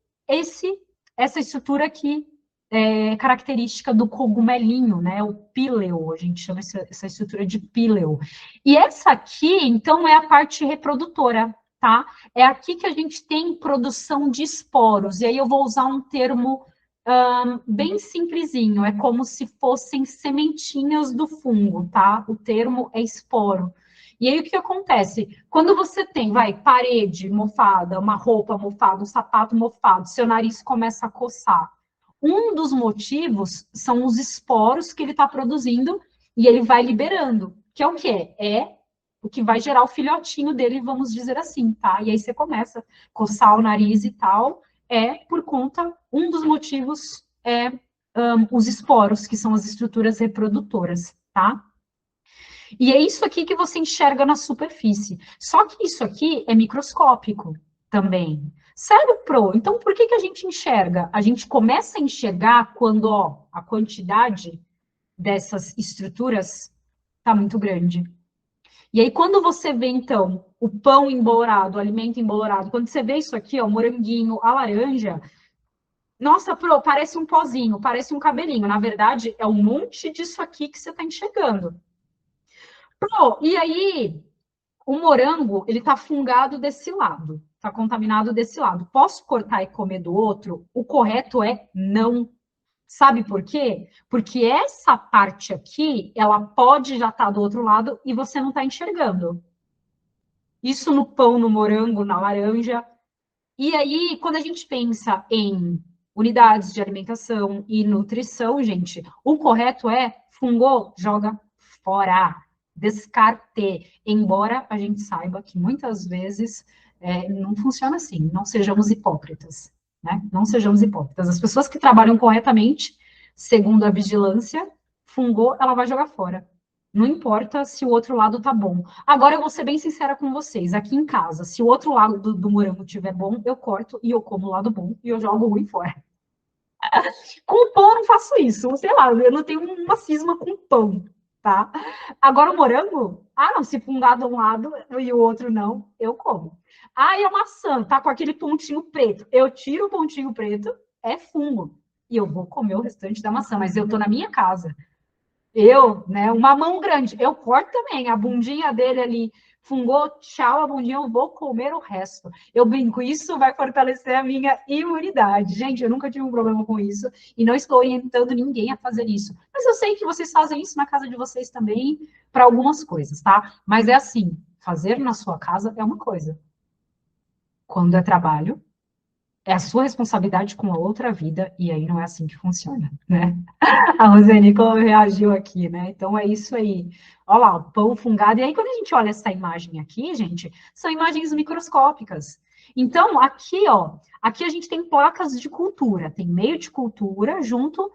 essa estrutura aqui é característica do cogumelinho, né? O píleo, a gente chama essa estrutura de píleo. E essa aqui, então, é a parte reprodutora, tá? É aqui que a gente tem produção de esporos. E aí eu vou usar um termo bem simplesinho, é como se fossem sementinhas do fungo, tá? O termo é esporo. E aí o que acontece? Quando você tem, parede mofada, uma roupa mofada, um sapato mofado, seu nariz começa a coçar. Um dos motivos são os esporos que ele está produzindo e ele vai liberando, que é o quê? É o que vai gerar o filhotinho dele, vamos dizer assim, tá? E aí você começa a coçar o nariz e tal, por conta, um dos motivos os esporos, que são as estruturas reprodutoras, tá? E é isso aqui que você enxerga na superfície. Só que isso aqui é microscópico também. Sério, Pro? Então, por que a gente enxerga? A gente começa a enxergar quando a quantidade dessas estruturas está muito grande. E aí, quando você vê, então, o pão embolorado, o alimento embolorado, quando você vê isso aqui, o moranguinho, a laranja, nossa, Pro, parece um pozinho, parece um cabelinho. Na verdade, é um monte disso aqui que você está enxergando. Pro, e aí, o morango, ele está fungado desse lado, está contaminado desse lado. Posso cortar e comer do outro? O correto é não. Sabe por quê? Porque essa parte aqui, ela pode já estar do outro lado e você não está enxergando. Isso no pão, no morango, na laranja. E aí, quando a gente pensa em unidades de alimentação e nutrição, gente, o correto é fungou, joga fora, descarte. Embora a gente saiba que muitas vezes não funciona assim, não sejamos hipócritas, né? Não sejamos hipócritas. As pessoas que trabalham corretamente, segundo a vigilância, fungou, ela vai jogar fora. Não importa se o outro lado tá bom. Agora eu vou ser bem sincera com vocês. Aqui em casa, se o outro lado do morango tiver bom, eu corto e eu como o lado bom e eu jogo o ruim fora. Com pão eu não faço isso. Sei lá, eu não tenho uma cisma com pão, tá? Agora o morango, não, se fungar de um lado e o outro não, eu como. E a maçã tá com aquele pontinho preto. Eu tiro o pontinho preto, é fungo. E eu vou comer o restante da maçã, mas eu tô na minha casa. Eu, né, uma mão grande, eu corto também, a bundinha dele ali fungou, tchau, a bundinha, eu vou comer o resto. Eu brinco, isso vai fortalecer a minha imunidade. Gente, eu nunca tive um problema com isso e não estou orientando ninguém a fazer isso. Mas eu sei que vocês fazem isso na casa de vocês também, para algumas coisas, tá? Mas é assim, fazer na sua casa é uma coisa. Quando é trabalho, é a sua responsabilidade com a outra vida, e aí não é assim que funciona, né? A Rosane como reagiu aqui, né? Então é isso aí. Olha lá, o pão fungado. E aí, quando a gente olha essa imagem aqui, gente, são imagens microscópicas. Então, aqui, ó, aqui a gente tem placas de cultura, tem meio de cultura junto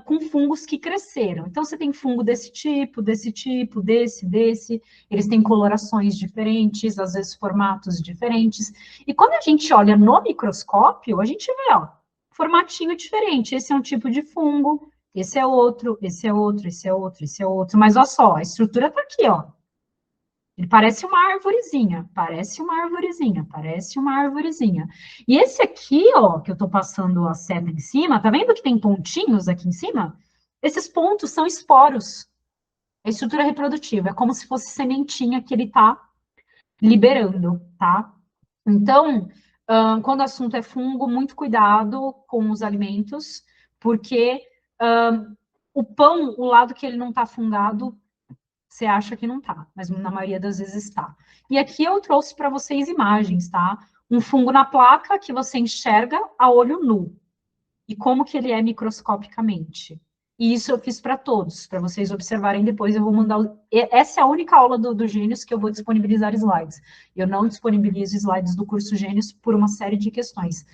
com fungos que cresceram. Então, você tem fungo desse tipo, desse. Eles têm colorações diferentes, às vezes formatos diferentes. E quando a gente olha no microscópio, a gente vê, ó, formatinho diferente. Esse é um tipo de fungo, esse é outro, esse é outro, esse é outro, esse é outro. Mas olha só, a estrutura está aqui, ó. Ele parece uma arvorezinha, parece uma arvorezinha, parece uma arvorezinha. E esse aqui, ó, que eu estou passando a seta em cima, tá vendo que tem pontinhos aqui em cima? Esses pontos são esporos. É estrutura reprodutiva, é como se fosse sementinha que ele está liberando, tá? Então, quando o assunto é fungo, muito cuidado com os alimentos, porque o pão, o lado que ele não está fungado, você acha que não está, mas na maioria das vezes está. E aqui eu trouxe para vocês imagens, tá? Um fungo na placa que você enxerga a olho nu. E como que ele é microscopicamente. E isso eu fiz para todos, para vocês observarem depois. Eu vou mandar. Essa é a única aula do Gênios que eu vou disponibilizar slides. Eu não disponibilizo slides do curso Gênios por uma série de questões.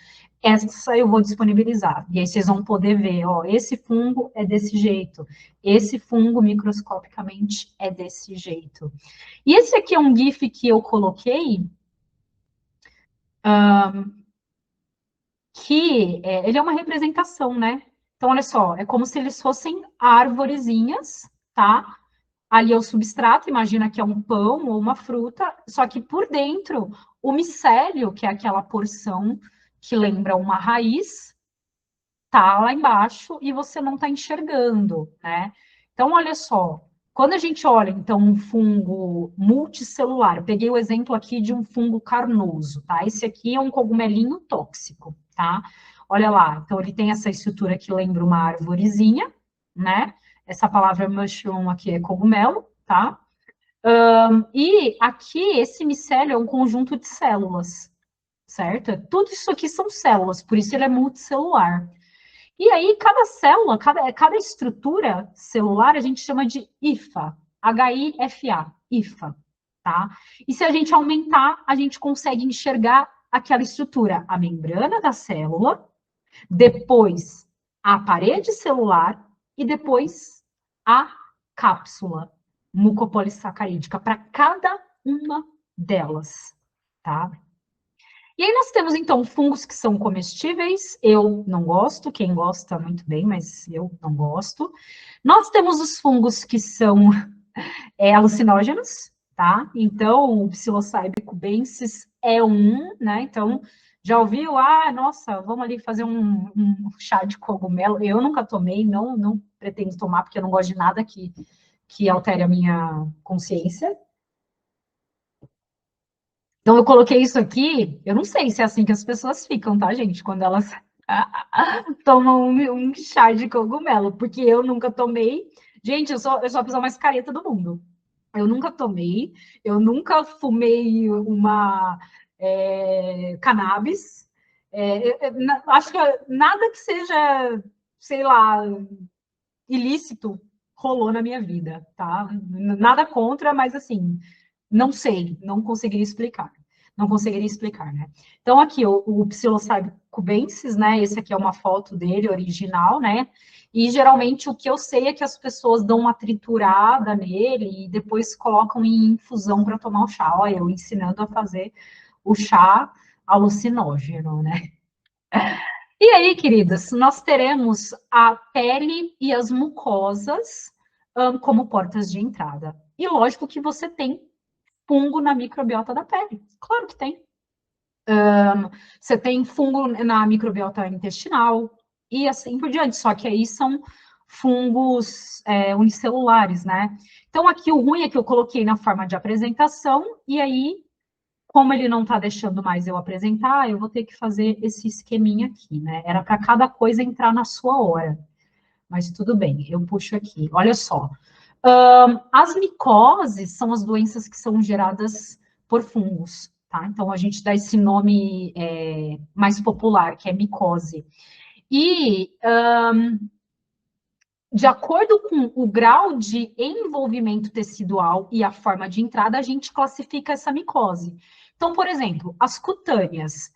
Essa eu vou disponibilizar. E aí vocês vão poder ver, ó, esse fungo é desse jeito. Esse fungo microscopicamente é desse jeito. E esse aqui é um GIF que eu coloquei, ele é uma representação, né? Então, olha só, é como se eles fossem árvorezinhas, tá? Ali é o substrato, imagina que é um pão ou uma fruta, só que por dentro, o micélio, que é aquela porção que lembra uma raiz, tá lá embaixo e você não está enxergando, né? Então, olha só, quando a gente olha, então, um fungo multicelular, eu peguei o exemplo aqui de um fungo carnoso, tá? Esse aqui é um cogumelinho tóxico, tá? Olha lá, então ele tem essa estrutura que lembra uma arvorezinha, né? Essa palavra mushroom aqui é cogumelo, tá? E aqui, esse micélio é um conjunto de células, certo? Tudo isso aqui são células, por isso ele é multicelular. E aí, cada célula, cada estrutura celular, a gente chama de IFA, H-I-F-A, IFA, tá? E se a gente aumentar, a gente consegue enxergar aquela estrutura, a membrana da célula, depois a parede celular e depois a cápsula mucopolissacarídica para cada uma delas, tá? E aí nós temos, então, fungos que são comestíveis, eu não gosto, quem gosta muito bem, mas eu não gosto. Nós temos os fungos que são alucinógenos, tá? Então, o Psilocybe cubensis é um, né? Então, já ouviu? Ah, nossa, vamos ali fazer um chá de cogumelo. Eu nunca tomei, não pretendo tomar, porque eu não gosto de nada que altere a minha consciência. Então, eu coloquei isso aqui, eu não sei se é assim que as pessoas ficam, tá, gente? Quando elas tomam um chá de cogumelo, porque eu nunca tomei. Gente, eu sou a pessoa mais careta do mundo. Eu nunca tomei, eu nunca fumei uma cannabis. Acho que nada que seja, sei lá, ilícito rolou na minha vida, tá? Nada contra, mas assim, não sei, não conseguiria explicar. Não conseguiria explicar, né? Então, aqui, o Psilocybe cubensis, né? Esse aqui é uma foto dele, original, né? E, geralmente, o que eu sei é que as pessoas dão uma triturada nele e depois colocam em infusão para tomar o chá. Olha, eu ensinando a fazer o chá alucinógeno, né? E aí, queridas, nós teremos a pele e as mucosas como portas de entrada. E lógico que você tem fungo na microbiota da pele. Claro que tem. Você tem fungo na microbiota intestinal e assim por diante. Só que aí são fungos unicelulares, né? Então, aqui o ruim é que eu coloquei na forma de apresentação, e aí, como ele não está deixando mais eu apresentar, eu vou ter que fazer esse esqueminha aqui, né? Era para cada coisa entrar na sua hora. Mas tudo bem, eu puxo aqui. Olha só. As micoses são as doenças que são geradas por fungos, tá? Então, a gente dá esse nome mais popular, que é micose. E, de acordo com o grau de envolvimento tecidual e a forma de entrada, a gente classifica essa micose. Então, por exemplo, as cutâneas.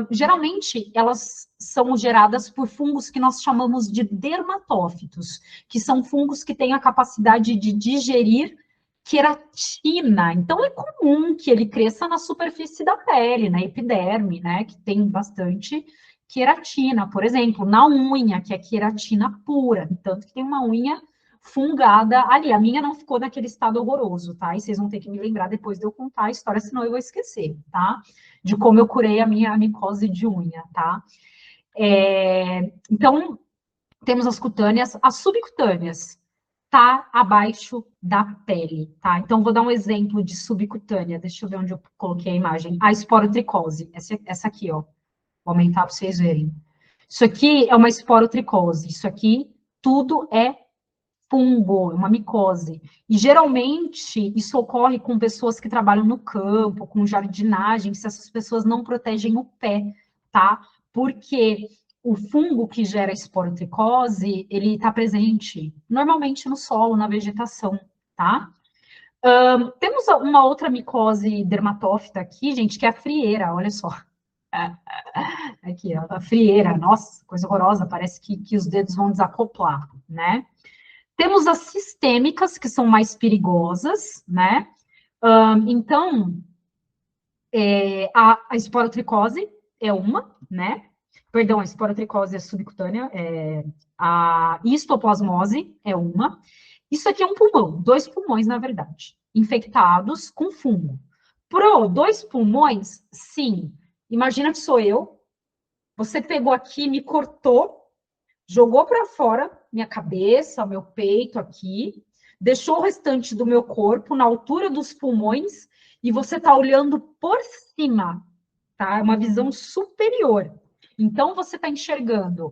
Geralmente, elas são geradas por fungos que nós chamamos de dermatófitos, que são fungos que têm a capacidade de digerir queratina. Então, é comum que ele cresça na superfície da pele, na epiderme, né, que tem bastante queratina, por exemplo, na unha, que é queratina pura, tanto que tem uma unha fungada ali. A minha não ficou naquele estado horroroso, tá? E vocês vão ter que me lembrar depois de eu contar a história, senão eu vou esquecer, tá? De como eu curei a minha micose de unha, tá? Então, temos as cutâneas, as subcutâneas, tá abaixo da pele, tá? Então, vou dar um exemplo de subcutânea, deixa eu ver onde eu coloquei a imagem. A esporotricose, essa aqui, ó. Vou aumentar para vocês verem. Isso aqui é uma esporotricose, isso aqui tudo é fungo, é uma micose. E geralmente isso ocorre com pessoas que trabalham no campo, com jardinagem, se essas pessoas não protegem o pé, tá? Porque o fungo que gera esporotricose, ele está presente normalmente no solo, na vegetação, tá? Temos uma outra micose dermatófita aqui, gente, que é a frieira, olha só. Aqui, ó, a frieira, nossa, coisa horrorosa, parece que os dedos vão desacoplar, né? Temos as sistêmicas, que são mais perigosas, né? Então, a esporotricose é uma, né? Perdão, a esporotricose é subcutânea, a histoplasmose é uma. Isso aqui é um pulmão, 2 pulmões, na verdade, infectados com fungo. Pro 2 pulmões, sim. Imagina que sou eu, você pegou aqui, me cortou, jogou para fora minha cabeça, meu peito aqui, deixou o restante do meu corpo na altura dos pulmões e você está olhando por cima, tá? É uma visão superior. Então, você está enxergando.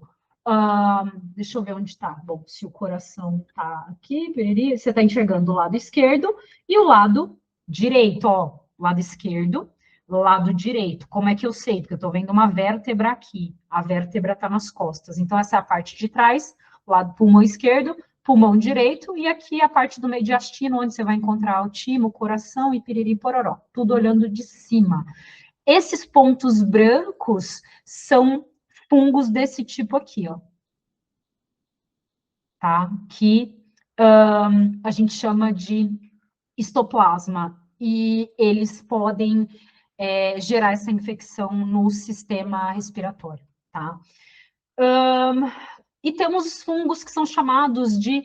Deixa eu ver onde está. Bom, se o coração está aqui, você está enxergando o lado esquerdo e o lado direito, ó. Lado esquerdo, lado direito. Como é que eu sei? Porque eu estou vendo uma vértebra aqui. A vértebra está nas costas. Então, essa é a parte de trás, lado pulmão esquerdo, pulmão direito, e aqui a parte do mediastino, onde você vai encontrar o timo, o coração e piriri pororó. Tudo olhando de cima. Esses pontos brancos são fungos desse tipo aqui, ó. Tá? Que a gente chama de histoplasma. E eles podem gerar essa infecção no sistema respiratório, tá? E temos os fungos que são chamados de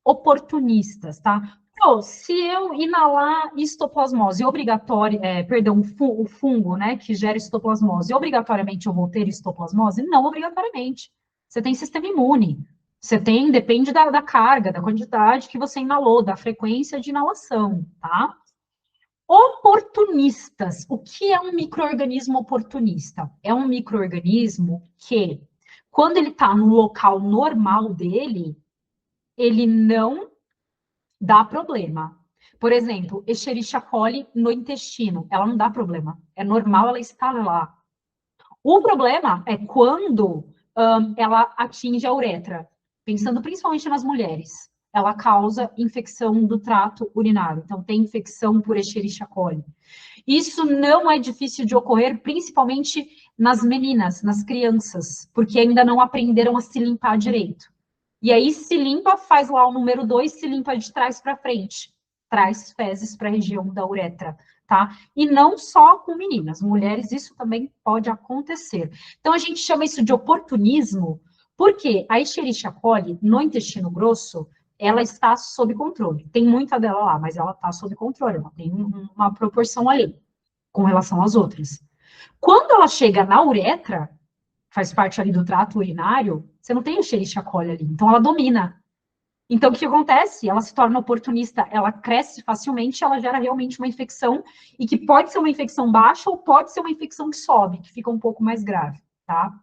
oportunistas, tá? Pô, se eu inalar histoplasmose, o fungo, né, que gera histoplasmose, obrigatoriamente eu vou ter histoplasmose? Não obrigatoriamente. Você tem sistema imune. Depende da carga, da quantidade que você inalou, da frequência de inalação, tá? Oportunistas. O que é um micro-organismo oportunista? É um micro-organismo que, quando ele está no local normal dele, ele não dá problema. Por exemplo, Escherichia coli no intestino, ela não dá problema. É normal ela estar lá. O problema é quando ela atinge a uretra, pensando principalmente nas mulheres. Ela causa infecção do trato urinário. Então, tem infecção por Escherichia coli. Isso não é difícil de ocorrer, principalmente nas meninas, nas crianças, porque ainda não aprenderam a se limpar direito. E aí se limpa, faz lá o número 2, se limpa de trás para frente. Traz fezes para a região da uretra, tá? E não só com meninas, mulheres isso também pode acontecer. Então a gente chama isso de oportunismo, porque a Escherichia coli no intestino grosso, ela está sob controle. Tem muita dela lá, mas ela está sob controle, ela tem uma proporção ali com relação às outras. Quando ela chega na uretra, faz parte ali do trato urinário, você não tem a Escherichia coli ali, então ela domina. Então, o que acontece? Ela se torna oportunista, ela cresce facilmente, ela gera realmente uma infecção, e que pode ser uma infecção baixa ou pode ser uma infecção que sobe, que fica um pouco mais grave, tá?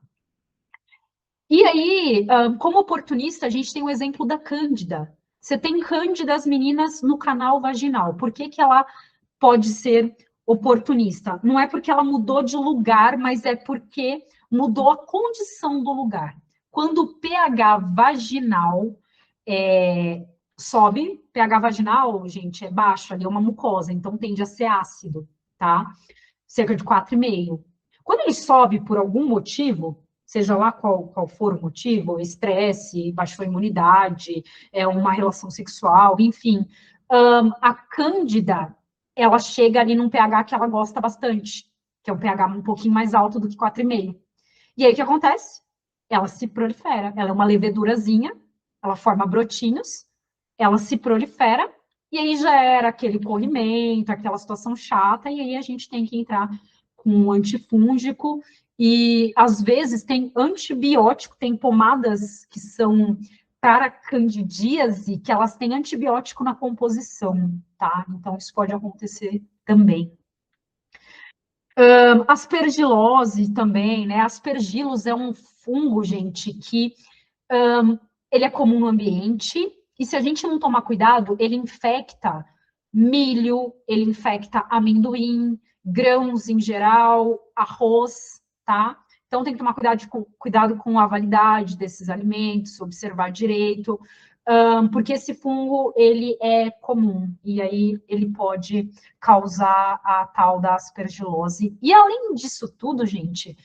E aí, como oportunista, a gente tem o exemplo da Cândida. Você tem Cândida, as meninas no canal vaginal. Por que ela pode ser oportunista? Não é porque ela mudou de lugar, mas é porque mudou a condição do lugar. Quando o pH vaginal sobe, pH vaginal, gente, é baixo, ali é uma mucosa, então tende a ser ácido, tá? Cerca de 4,5. Quando ele sobe por algum motivo, seja lá qual for o motivo, estresse, baixou a imunidade, uma relação sexual, enfim, a cândida, ela chega ali num pH que ela gosta bastante, que é um pH um pouquinho mais alto do que 4,5. E aí o que acontece? Ela se prolifera, ela é uma levedurazinha, ela forma brotinhos, ela se prolifera, e aí já era aquele corrimento, aquela situação chata, e aí a gente tem que entrar com um antifúngico, e às vezes tem antibiótico, tem pomadas que são para candidíase, que elas têm antibiótico na composição, tá? Então isso pode acontecer também. Aspergilose também, né? Aspergillus é um fungo, gente, que ele é comum no ambiente, e se a gente não tomar cuidado, ele infecta milho, ele infecta amendoim, grãos em geral, arroz, tá? Então tem que tomar cuidado com a validade desses alimentos, observar direito, porque esse fungo, ele é comum, e aí ele pode causar a tal da aspergilose. E além disso tudo, gente,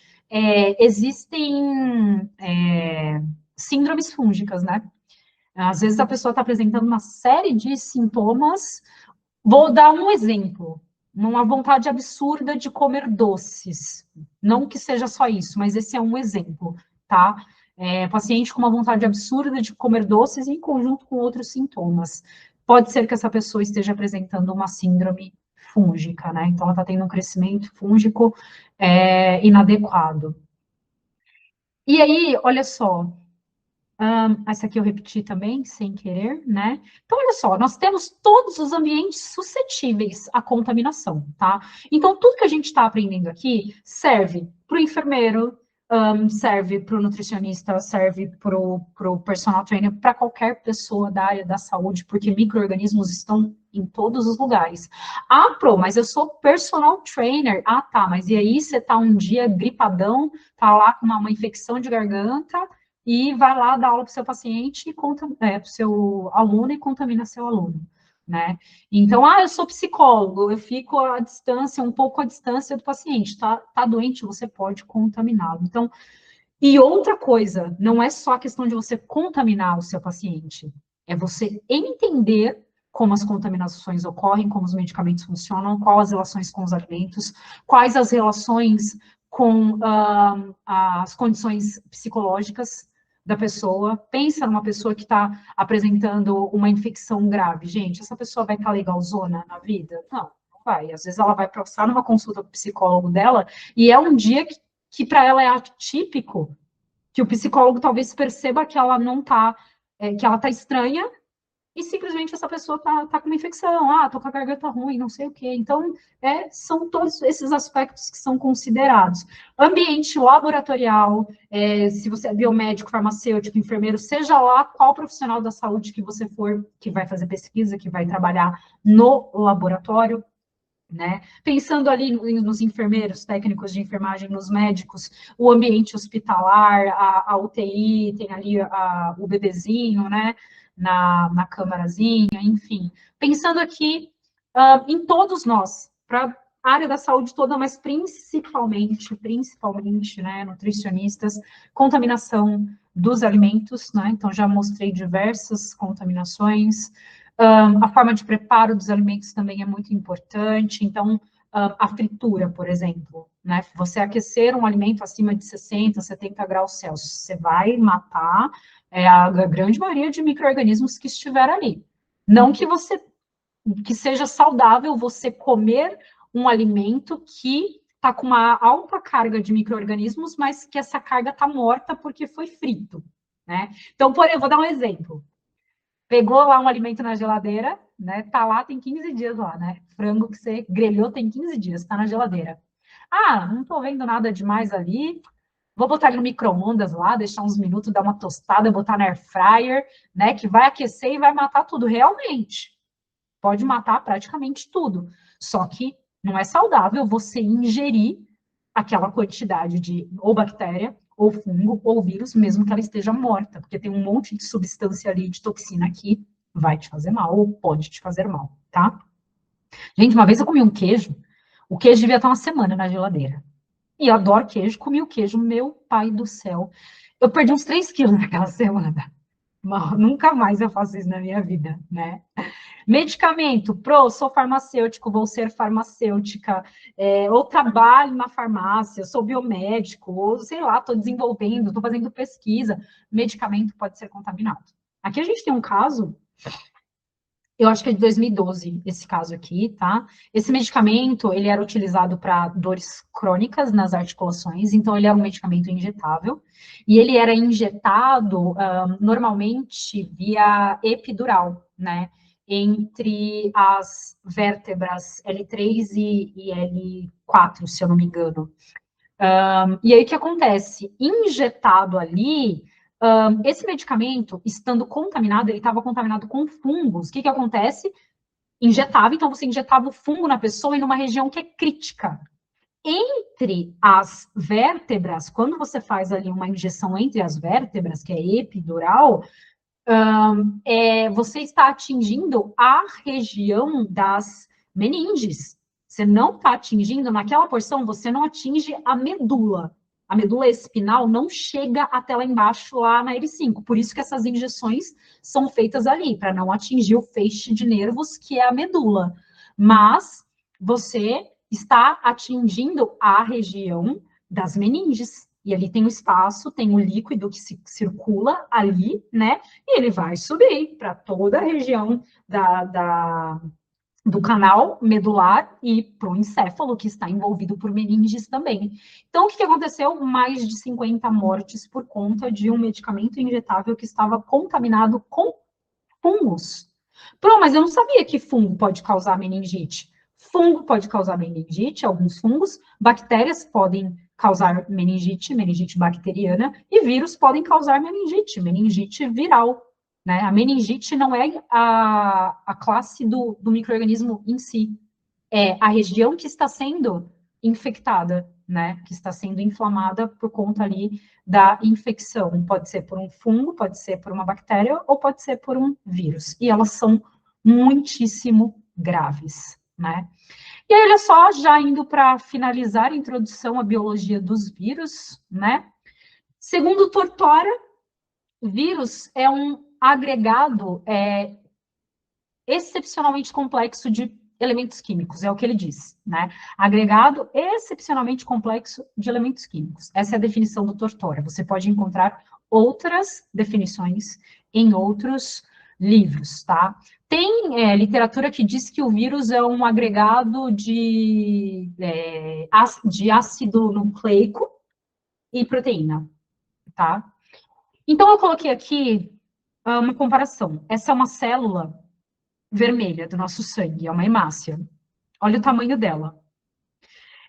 existem síndromes fúngicas, né? Às vezes a pessoa está apresentando uma série de sintomas. Vou dar um exemplo. Uma vontade absurda de comer doces. Não que seja só isso, mas esse é um exemplo, tá? Paciente com uma vontade absurda de comer doces em conjunto com outros sintomas. Pode ser que essa pessoa esteja apresentando uma síndrome fúngica, né? Então, ela está tendo um crescimento fúngico inadequado. E aí, olha só, essa aqui eu repeti também, sem querer, né? Então, olha só, nós temos todos os ambientes suscetíveis à contaminação, tá? Então, tudo que a gente está aprendendo aqui serve para o enfermeiro, serve para o nutricionista, serve para o personal trainer, para qualquer pessoa da área da saúde, porque micro-organismos estão em todos os lugares. Ah, mas eu sou personal trainer. Ah, tá, mas e aí você tá um dia gripadão, tá lá com uma infecção de garganta, e vai lá dar aula para o seu paciente, e para o seu aluno, e contamina seu aluno, né? Então, eu sou psicólogo, eu fico à distância, um pouco à distância do paciente, tá doente, você pode contaminá-lo. Então, e outra coisa, não é só a questão de você contaminar o seu paciente, é você entender como as contaminações ocorrem, como os medicamentos funcionam, quais as relações com os alimentos, quais as relações com as condições psicológicas da pessoa. Pensa numa pessoa que está apresentando uma infecção grave. Gente, essa pessoa vai estar legalzona na vida? Não, não vai. Às vezes ela vai passar numa consulta com o psicólogo dela e é um dia que para ela é atípico, que o psicólogo talvez perceba que ela não está, que ela está estranha, e simplesmente essa pessoa tá com uma infecção, tô com a garganta ruim, não sei o quê. Então, são todos esses aspectos que são considerados. Ambiente laboratorial, se você é biomédico, farmacêutico, enfermeiro, seja lá qual profissional da saúde que você for, que vai fazer pesquisa, que vai trabalhar no laboratório, né? Pensando ali nos enfermeiros, técnicos de enfermagem, nos médicos, o ambiente hospitalar, a UTI, tem ali o bebezinho, né? Na câmarazinha, enfim. Pensando aqui em todos nós, para a área da saúde toda, mas principalmente, né, nutricionistas, contaminação dos alimentos, né? Então, já mostrei diversas contaminações. A forma de preparo dos alimentos também é muito importante. Então, a fritura, por exemplo, né? Você aquecer um alimento acima de 60, 70 graus Celsius, você vai matar a grande maioria de micro-organismos que estiver ali. Não que seja saudável você comer um alimento que está com uma alta carga de micro-organismos, mas que essa carga está morta porque foi frito, né? Então, eu vou dar um exemplo. Pegou lá um alimento na geladeira, né? Tá lá, tem 15 dias lá, né? Frango que você grelhou tem 15 dias, tá na geladeira. Não tô vendo nada demais ali. Vou botar ele no micro-ondas lá, deixar uns minutos, dar uma tostada, botar na air fryer, né? Que vai aquecer e vai matar tudo. Realmente, pode matar praticamente tudo. Só que Não é saudável você ingerir aquela quantidade de ou bactéria, ou fungo, ou vírus, mesmo que ela esteja morta, porque tem um monte de substância ali, de toxina que vai te fazer mal, ou pode te fazer mal, tá? Gente, uma vez eu comi um queijo, o queijo devia estar uma semana na geladeira. E eu adoro queijo, comi o queijo, meu pai do céu. Eu perdi uns 3 quilos naquela semana. Mas nunca mais eu faço isso na minha vida, né? Medicamento, sou farmacêutico, vou ser farmacêutica, ou trabalho na farmácia, sou biomédico, ou sei lá, estou desenvolvendo, estou fazendo pesquisa. Medicamento pode ser contaminado. Aqui a gente tem um caso, eu acho que é de 2012, esse caso aqui, tá? Esse medicamento, ele era utilizado para dores crônicas nas articulações, então ele era um medicamento injetável, e ele era injetado normalmente via epidural, né? Entre as vértebras L3 e L4, se eu não me engano. E aí o que acontece? Injetado ali, esse medicamento, estando contaminado, ele estava contaminado com fungos. O que acontece? Injetava, então você injetava o fungo na pessoa em uma região que é crítica. Entre as vértebras, quando você faz ali uma injeção entre as vértebras, que é epidural, você está atingindo a região das meninges. Você não está atingindo, naquela porção, você não atinge a medula. A medula espinal não chega até lá embaixo, lá na L5. Por isso que essas injeções são feitas ali, para não atingir o feixe de nervos, que é a medula. Mas você está atingindo a região das meninges. E ali tem o espaço, tem o líquido que circula ali, né? E ele vai subir para toda a região do canal medular e para o encéfalo, que está envolvido por meninges também. Então, o que aconteceu? Mais de 50 mortes por conta de um medicamento injetável que estava contaminado com fungos. Mas eu não sabia que fungo pode causar meningite. Fungo pode causar meningite, alguns fungos, bactérias podem causar meningite, meningite bacteriana, e vírus podem causar meningite, meningite viral. Né? A meningite não é a classe do micro-organismo em si, é a região que está sendo infectada, né? Que está sendo inflamada por conta ali da infecção. Pode ser por um fungo, pode ser por uma bactéria ou pode ser por um vírus. E elas são muitíssimo graves, né? E aí, olha só, já indo para finalizar a introdução à biologia dos vírus, né? Segundo Tortora, vírus é um agregado excepcionalmente complexo de elementos químicos, é o que ele diz, né? Agregado excepcionalmente complexo de elementos químicos. Essa é a definição do Tortora. Você pode encontrar outras definições em outros livros, tá? Tem literatura que diz que o vírus é um agregado de ácido nucleico e proteína, tá? Então, eu coloquei aqui uma comparação. Essa é uma célula vermelha do nosso sangue, é uma hemácia. Olha o tamanho dela.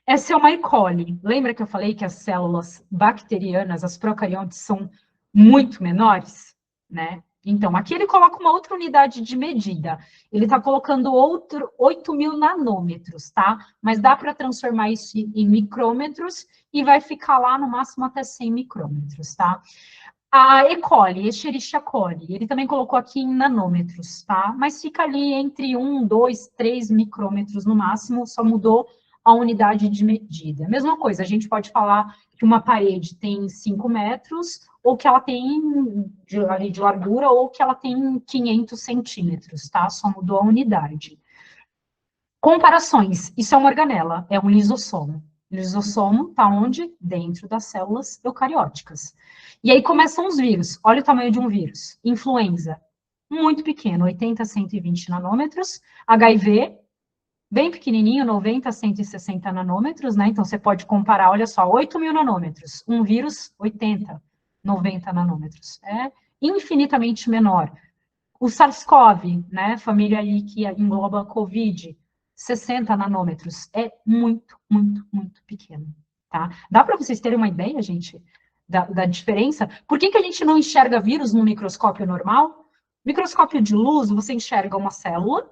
Essa é uma E. coli. Lembra que eu falei que as células bacterianas, as procariontes, são muito menores, né? Então, aqui ele coloca uma outra unidade de medida. Ele está colocando 8.000 nanômetros, tá? Mas dá para transformar isso em micrômetros e vai ficar lá no máximo até 100 micrômetros, tá? A E. coli, Escherichia coli, ele também colocou aqui em nanômetros, tá? Mas fica ali entre 1, 2, 3 micrômetros no máximo, só mudou a unidade de medida. Mesma coisa, a gente pode falar que uma parede tem 5 metros, ou que ela tem de largura, ou que ela tem 500 centímetros, tá? Só mudou a unidade. Comparações, isso é uma organela, é um lisossomo. Lisossomo está onde? Dentro das células eucarióticas. E aí começam os vírus. Olha o tamanho de um vírus. Influenza, muito pequeno, 80 a 120 nanômetros. HIV, bem pequenininho, 90 a 160 nanômetros, né? Então, você pode comparar, olha só, 8.000 nanômetros. Um vírus, 80, 90 nanômetros. É infinitamente menor. O SARS-CoV, né? Família aí que engloba a COVID, 60 nanômetros. É muito, muito, muito pequeno, tá? Dá para vocês terem uma ideia, gente, da diferença? Por que a gente não enxerga vírus no microscópio normal? Microscópio de luz, você enxerga uma célula.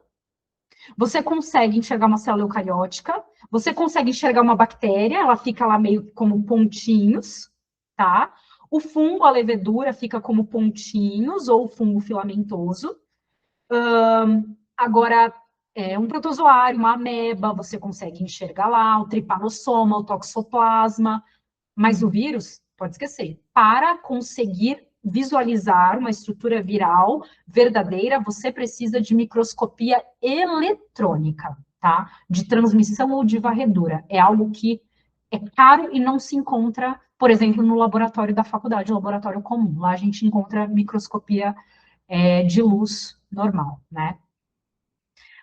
Você consegue enxergar uma célula eucariótica, você consegue enxergar uma bactéria, ela fica lá meio como pontinhos, tá? O fungo, a levedura, fica como pontinhos, ou fungo filamentoso. Agora, um protozoário, uma ameba, você consegue enxergar lá, o tripanossoma, o toxoplasma, mas o vírus, pode esquecer. Para conseguir visualizar uma estrutura viral verdadeira, você precisa de microscopia eletrônica, tá? De transmissão ou de varredura. É algo que é caro e não se encontra, por exemplo, no laboratório da faculdade, laboratório comum. Lá a gente encontra microscopia de luz normal, né?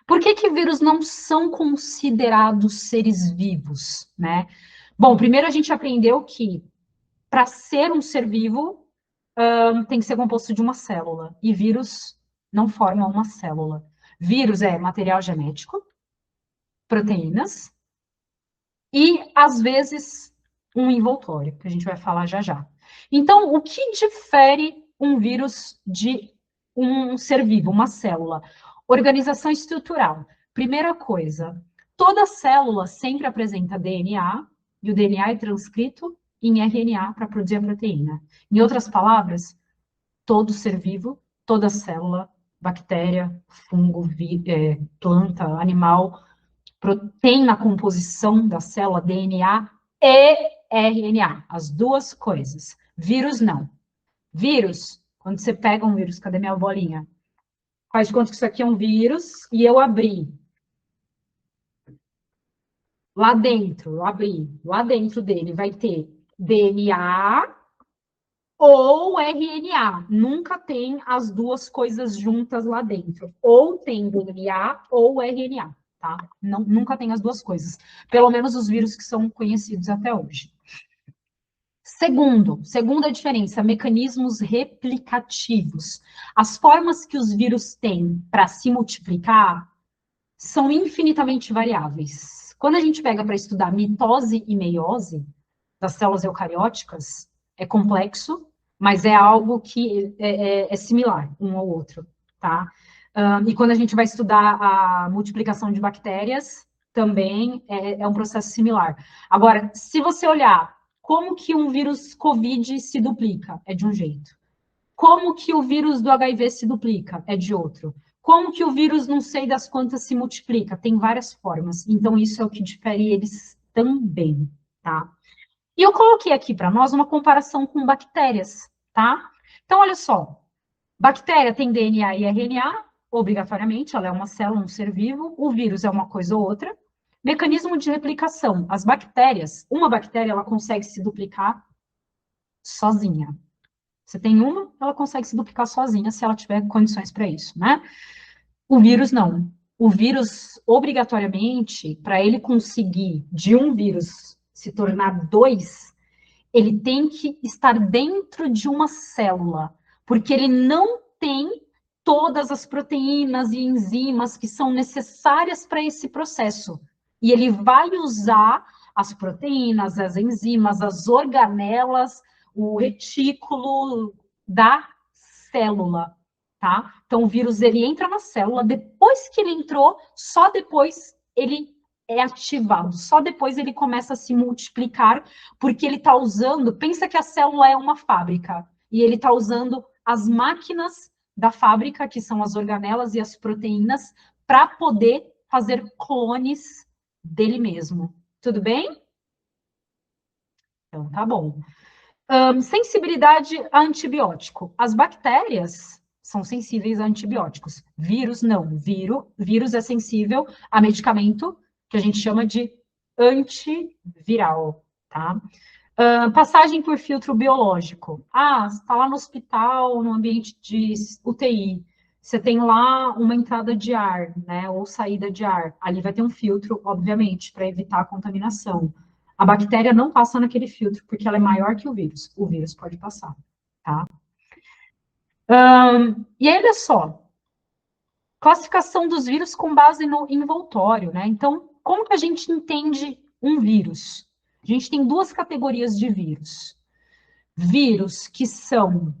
Por que que vírus não são considerados seres vivos, né? Bom, primeiro a gente aprendeu que para ser um ser vivo, tem que ser composto de uma célula. E vírus não forma uma célula. Vírus é material genético, proteínas e, às vezes, um envoltório, que a gente vai falar já já. Então, o que difere um vírus de um ser vivo, uma célula? Organização estrutural. Primeira coisa, toda célula sempre apresenta DNA, e o DNA é transcrito em RNA para produzir a proteína. Em outras palavras, todo ser vivo, toda célula, bactéria, fungo, planta, animal, tem na composição da célula DNA e RNA, as duas coisas. Vírus não. Vírus, quando você pega um vírus, cadê minha bolinha? Faz de conta que isso aqui é um vírus e eu abri. Lá dentro, eu abri. Lá dentro dele vai ter DNA ou RNA. Nunca tem as duas coisas juntas lá dentro. Ou tem DNA ou RNA, tá? Não, nunca tem as duas coisas. Pelo menos os vírus que são conhecidos até hoje. Segunda diferença, mecanismos replicativos. As formas que os vírus têm para se multiplicar são infinitamente variáveis. Quando a gente pega para estudar mitose e meiose das células eucarióticas, é complexo, mas é algo que é similar um ao outro, tá? E quando a gente vai estudar a multiplicação de bactérias, também é um processo similar. Agora, se você olhar como que um vírus COVID se duplica, é de um jeito. Como que o vírus do HIV se duplica, é de outro. Como que o vírus não sei das quantas se multiplica, tem várias formas. Então, isso é o que difere eles também, tá? E eu coloquei aqui para nós uma comparação com bactérias, tá? Então, olha só. Bactéria tem DNA e RNA, obrigatoriamente, ela é uma célula, um ser vivo. O vírus é uma coisa ou outra. Mecanismo de replicação. As bactérias, uma bactéria, ela consegue se duplicar sozinha. Você tem uma, ela consegue se duplicar sozinha, se ela tiver condições para isso, né? O vírus, não. O vírus, obrigatoriamente, para ele conseguir de um vírus se tornar dois, ele tem que estar dentro de uma célula, porque ele não tem todas as proteínas e enzimas que são necessárias para esse processo. E ele vai usar as proteínas, as enzimas, as organelas, o retículo da célula, tá? Então, o vírus, ele entra na célula, depois que ele entrou, só depois ele é ativado, só depois ele começa a se multiplicar, porque ele está usando, pensa que a célula é uma fábrica, e ele está usando as máquinas da fábrica, que são as organelas e as proteínas, para poder fazer clones dele mesmo. Tudo bem? Então, tá bom. Sensibilidade a antibiótico. As bactérias são sensíveis a antibióticos. Vírus, não. Vírus é sensível a medicamento que a gente chama de antiviral, tá? Passagem por filtro biológico. Ah, você está lá no hospital, no ambiente de UTI. Você tem lá uma entrada de ar, né, ou saída de ar. Ali vai ter um filtro, obviamente, para evitar a contaminação. A bactéria não passa naquele filtro, porque ela é maior que o vírus. O vírus pode passar, tá? E aí, olha só. Classificação dos vírus com base no envoltório, né? Então, como que a gente entende um vírus? A gente tem duas categorias de vírus. Vírus que são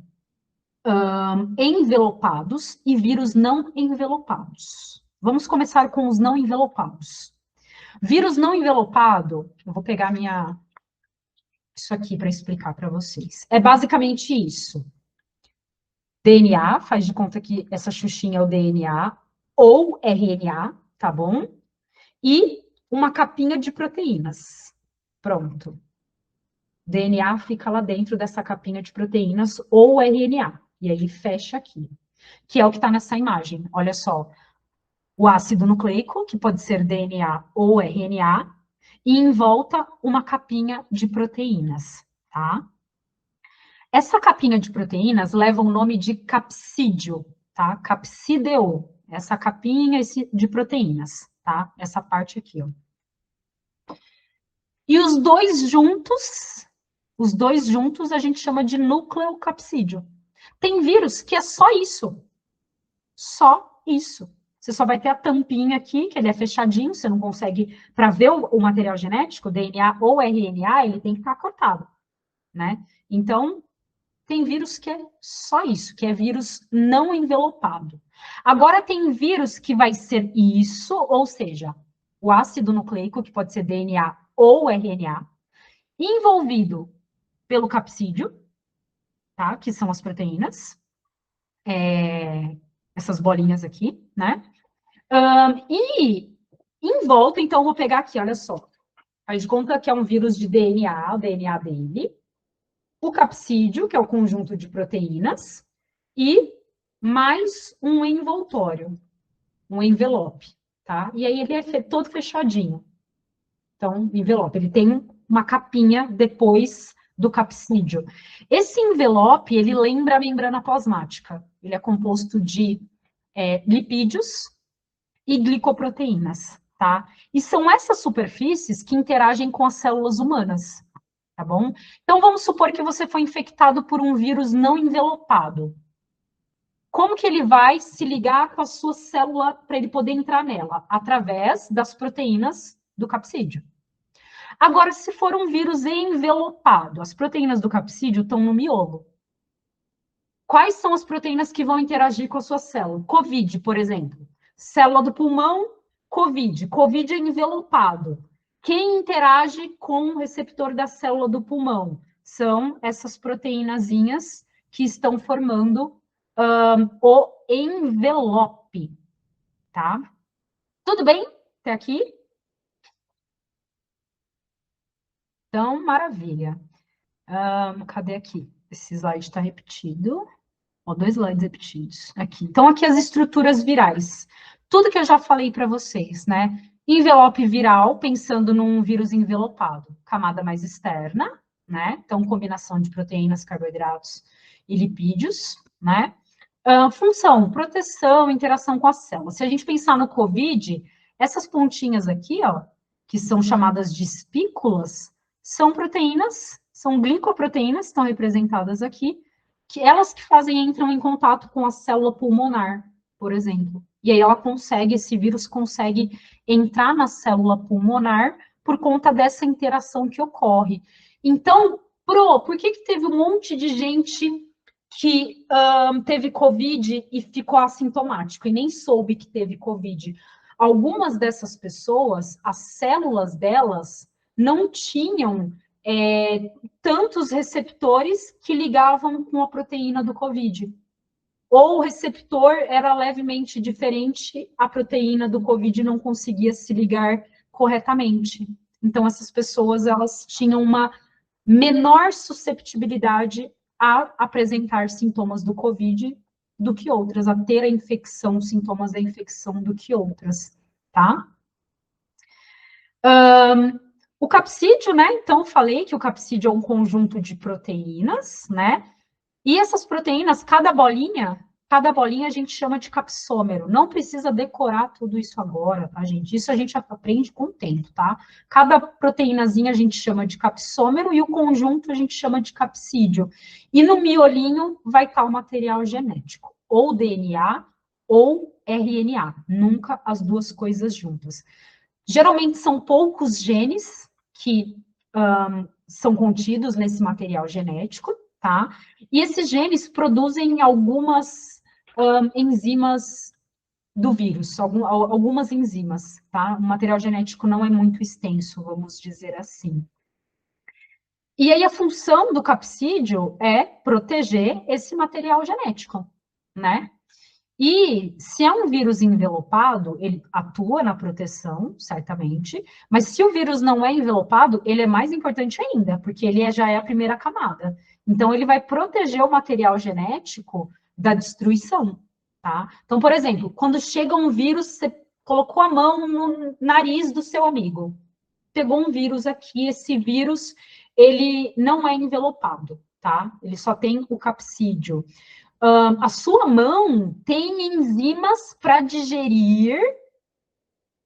envelopados e vírus não envelopados. Vamos começar com os não envelopados. Vírus não envelopado, eu vou pegar isso aqui para explicar para vocês. É basicamente isso. DNA, faz de conta que essa xuxinha é o DNA, ou RNA, tá bom? E uma capinha de proteínas. Pronto. DNA fica lá dentro dessa capinha de proteínas, ou RNA. E aí fecha aqui. Que é o que está nessa imagem. Olha só. O ácido nucleico, que pode ser DNA ou RNA, e em volta uma capinha de proteínas, tá? Essa capinha de proteínas leva o nome de capsídeo, tá? Capsídeo, essa capinha de proteínas, tá? Essa parte aqui, ó. E os dois juntos a gente chama de nucleocapsídeo. Tem vírus que é só isso. Só isso. Você só vai ter a tampinha aqui, que ele é fechadinho, você não consegue, para ver o material genético, DNA ou RNA, ele tem que estar cortado, né? Então, tem vírus que é só isso, que é vírus não envelopado. Agora, tem vírus que vai ser isso, ou seja, o ácido nucleico, que pode ser DNA ou RNA, envolvido pelo capsídeo, tá? Que são as proteínas, essas bolinhas aqui, né? E em volta, então, eu vou pegar aqui, olha só. Faz de conta que é um vírus de DNA, o DNA dele, o capsídeo, que é o conjunto de proteínas, e mais um envoltório, um envelope, tá? E aí ele é todo fechadinho. Então, envelope, ele tem uma capinha depois do capsídeo. Esse envelope, ele lembra a membrana plasmática. Ele é composto de lipídios e glicoproteínas, tá? E são essas superfícies que interagem com as células humanas, tá bom? Então, vamos supor que você foi infectado por um vírus não envelopado. Como que ele vai se ligar com a sua célula para ele poder entrar nela? Através das proteínas do capsídeo. Agora, se for um vírus envelopado, as proteínas do capsídeo estão no miolo. Quais são as proteínas que vão interagir com a sua célula? COVID, por exemplo. Célula do pulmão, COVID. COVID é envelopado. Quem interage com o receptor da célula do pulmão? São essas proteínazinhas que estão formando o envelope, tá? Tudo bem até aqui? Então, maravilha. Cadê aqui? Esse slide está repetido. Ó, 2 slides repetidos. Aqui. Então, aqui as estruturas virais. Tudo que eu já falei para vocês, né? Envelope viral, pensando num vírus envelopado. Camada mais externa, né? Então, combinação de proteínas, carboidratos e lipídios, né? Função, proteção, interação com a célula. Se a gente pensar no COVID, essas pontinhas aqui, ó, que são chamadas de espículas, são proteínas, são glicoproteínas, estão representadas aqui, que elas que entram em contato com a célula pulmonar, por exemplo. E aí ela consegue, esse vírus consegue entrar na célula pulmonar por conta dessa interação que ocorre. Então, por que teve um monte de gente que teve Covid e ficou assintomático e nem soube que teve Covid? Algumas dessas pessoas, as células delas não tinham tantos receptores que ligavam com a proteína do COVID. Ou o receptor era levemente diferente, a proteína do COVID não conseguia se ligar corretamente. Então, essas pessoas, elas tinham uma menor susceptibilidade a apresentar sintomas do COVID do que outras, a ter a infecção, sintomas da infecção do que outras, tá? O capsídeo, né? Então, falei que o capsídeo é um conjunto de proteínas, né? E essas proteínas, cada bolinha a gente chama de capsômero. Não precisa decorar tudo isso agora, tá, gente? Isso a gente aprende com o tempo, tá? Cada proteínazinha a gente chama de capsômero e o conjunto a gente chama de capsídeo. E no miolinho vai estar o material genético, ou DNA ou RNA, nunca as duas coisas juntas. Geralmente são poucos genes que são contidos nesse material genético, tá? E esses genes produzem algumas enzimas do vírus, algumas enzimas, tá? O material genético não é muito extenso, vamos dizer assim. E aí a função do capsídeo é proteger esse material genético, né? E se é um vírus envelopado, ele atua na proteção, certamente, mas se o vírus não é envelopado, ele é mais importante ainda, porque já é a primeira camada. Então, ele vai proteger o material genético da destruição, tá? Então, por exemplo, quando chega um vírus, você colocou a mão no nariz do seu amigo, pegou um vírus aqui, esse vírus, ele não é envelopado, tá? Ele só tem o capsídeo. A sua mão tem enzimas para digerir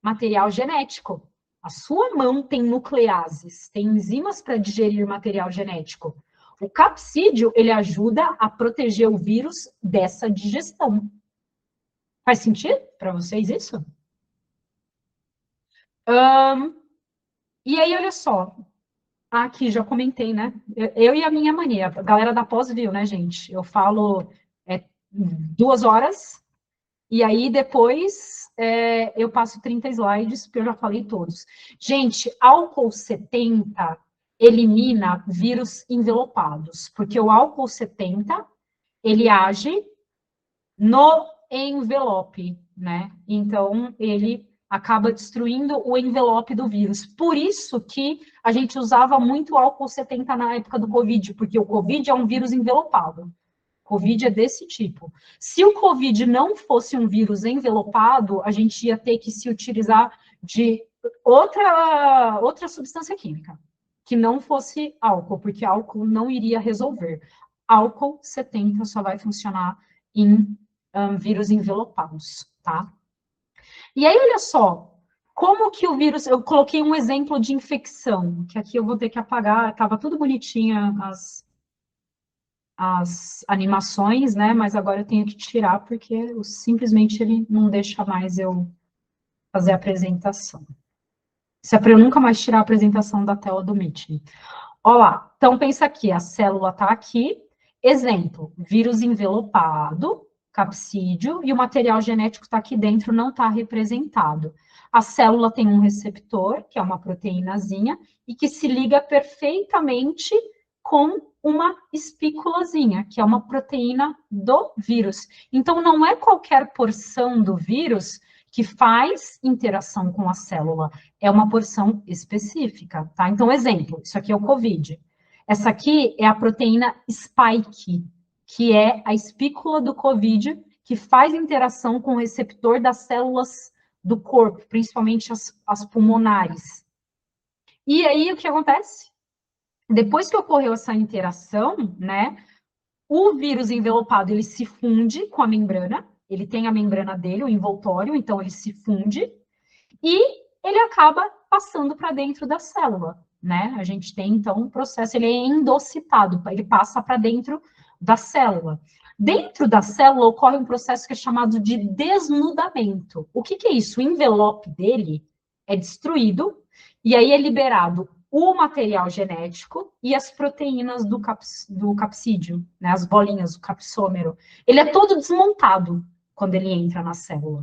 material genético. A sua mão tem nucleases, tem enzimas para digerir material genético. O capsídeo, ele ajuda a proteger o vírus dessa digestão. Faz sentido para vocês isso? E aí, olha só. Aqui, já comentei, né? Eu e a minha mania. A galera da pós viu, né, gente? Eu falo 2 horas. E aí, depois, eu passo 30 slides, porque eu já falei todos. Gente, álcool 70 elimina vírus envelopados, porque o álcool 70, ele age no envelope, né? Então, ele acaba destruindo o envelope do vírus. Por isso que a gente usava muito álcool 70 na época do Covid, porque o Covid é um vírus envelopado. Covid é desse tipo. Se o Covid não fosse um vírus envelopado, a gente ia ter que se utilizar de outra substância química, que não fosse álcool, porque álcool não iria resolver. Álcool 70 só vai funcionar em vírus envelopados, tá? E aí, olha só, como que o vírus... Eu coloquei um exemplo de infecção, que aqui eu vou ter que apagar, estava tudo bonitinha as animações, né? Mas agora eu tenho que tirar porque simplesmente ele não deixa mais eu fazer a apresentação. Isso é para eu nunca mais tirar a apresentação da tela do Meeting. Olha lá, então pensa aqui, a célula está aqui, exemplo, vírus envelopado, capsídeo, e o material genético está aqui dentro, não está representado. A célula tem um receptor, que é uma proteínazinha, e que se liga perfeitamente com uma espículazinha, que é uma proteína do vírus. Então, não é qualquer porção do vírus que faz interação com a célula, é uma porção específica, tá? Então, exemplo, isso aqui é o COVID. Essa aqui é a proteína spike, que é a espícula do COVID, que faz interação com o receptor das células do corpo, principalmente as pulmonares. E aí, o que acontece? Depois que ocorreu essa interação, né, o vírus envelopado, ele se funde com a membrana, ele tem a membrana dele, o envoltório, então ele se funde, e ele acaba passando para dentro da célula, né? A gente tem, então, um processo, ele é endocitado, ele passa para dentro da célula. Dentro da célula ocorre um processo que é chamado de desnudamento. O que é isso? O envelope dele é destruído, e aí é liberado o material genético e as proteínas do capsídeo, né, as bolinhas, o capsômero. Ele é todo desmontado quando ele entra na célula.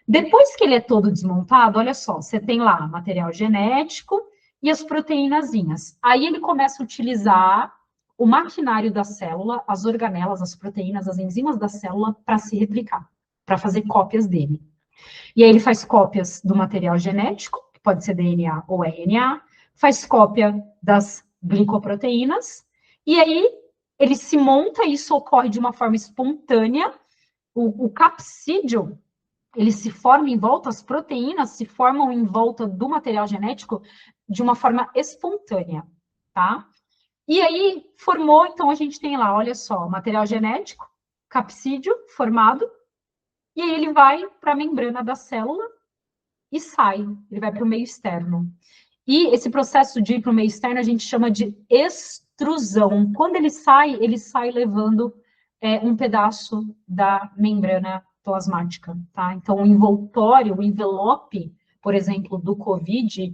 Depois que ele é todo desmontado, olha só, você tem lá material genético e as proteínazinhas. Aí ele começa a utilizar o maquinário da célula, as organelas, as proteínas, as enzimas da célula para se replicar, para fazer cópias dele. E aí ele faz cópias do material genético, que pode ser DNA ou RNA, faz cópia das glicoproteínas, e aí ele se monta, e isso ocorre de uma forma espontânea. O capsídeo, ele se forma em volta, as proteínas se formam em volta do material genético de uma forma espontânea, tá? E aí formou, então a gente tem lá, olha só, material genético, capsídeo formado, e aí ele vai para a membrana da célula e sai, ele vai para o meio externo. E esse processo de ir para o meio externo a gente chama de extrusão. Quando ele sai levando um pedaço da membrana plasmática, tá? Então, o envoltório, o envelope, por exemplo, do COVID,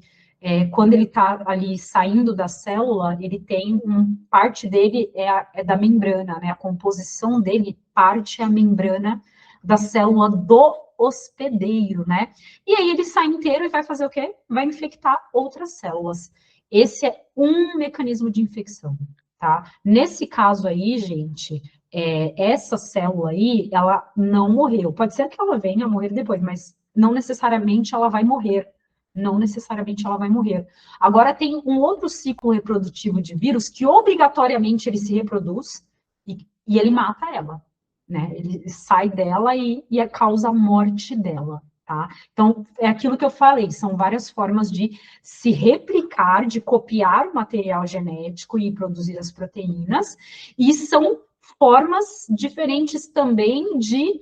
quando ele está ali saindo da célula, ele tem parte dele é da membrana, né? A composição dele parte é a membrana da célula do hospedeiro, né? E aí ele sai inteiro e vai fazer o quê? Vai infectar outras células. Esse é um mecanismo de infecção, tá? Nesse caso aí, gente, essa célula aí, ela não morreu. Pode ser que ela venha a morrer depois, mas não necessariamente ela vai morrer. Não necessariamente ela vai morrer. Agora, tem um outro ciclo reprodutivo de vírus que obrigatoriamente ele se reproduz e ele mata ela, né? Ele sai dela e causa a morte dela, tá? Então, é aquilo que eu falei, são várias formas de se replicar, de copiar o material genético e produzir as proteínas, e são formas diferentes também de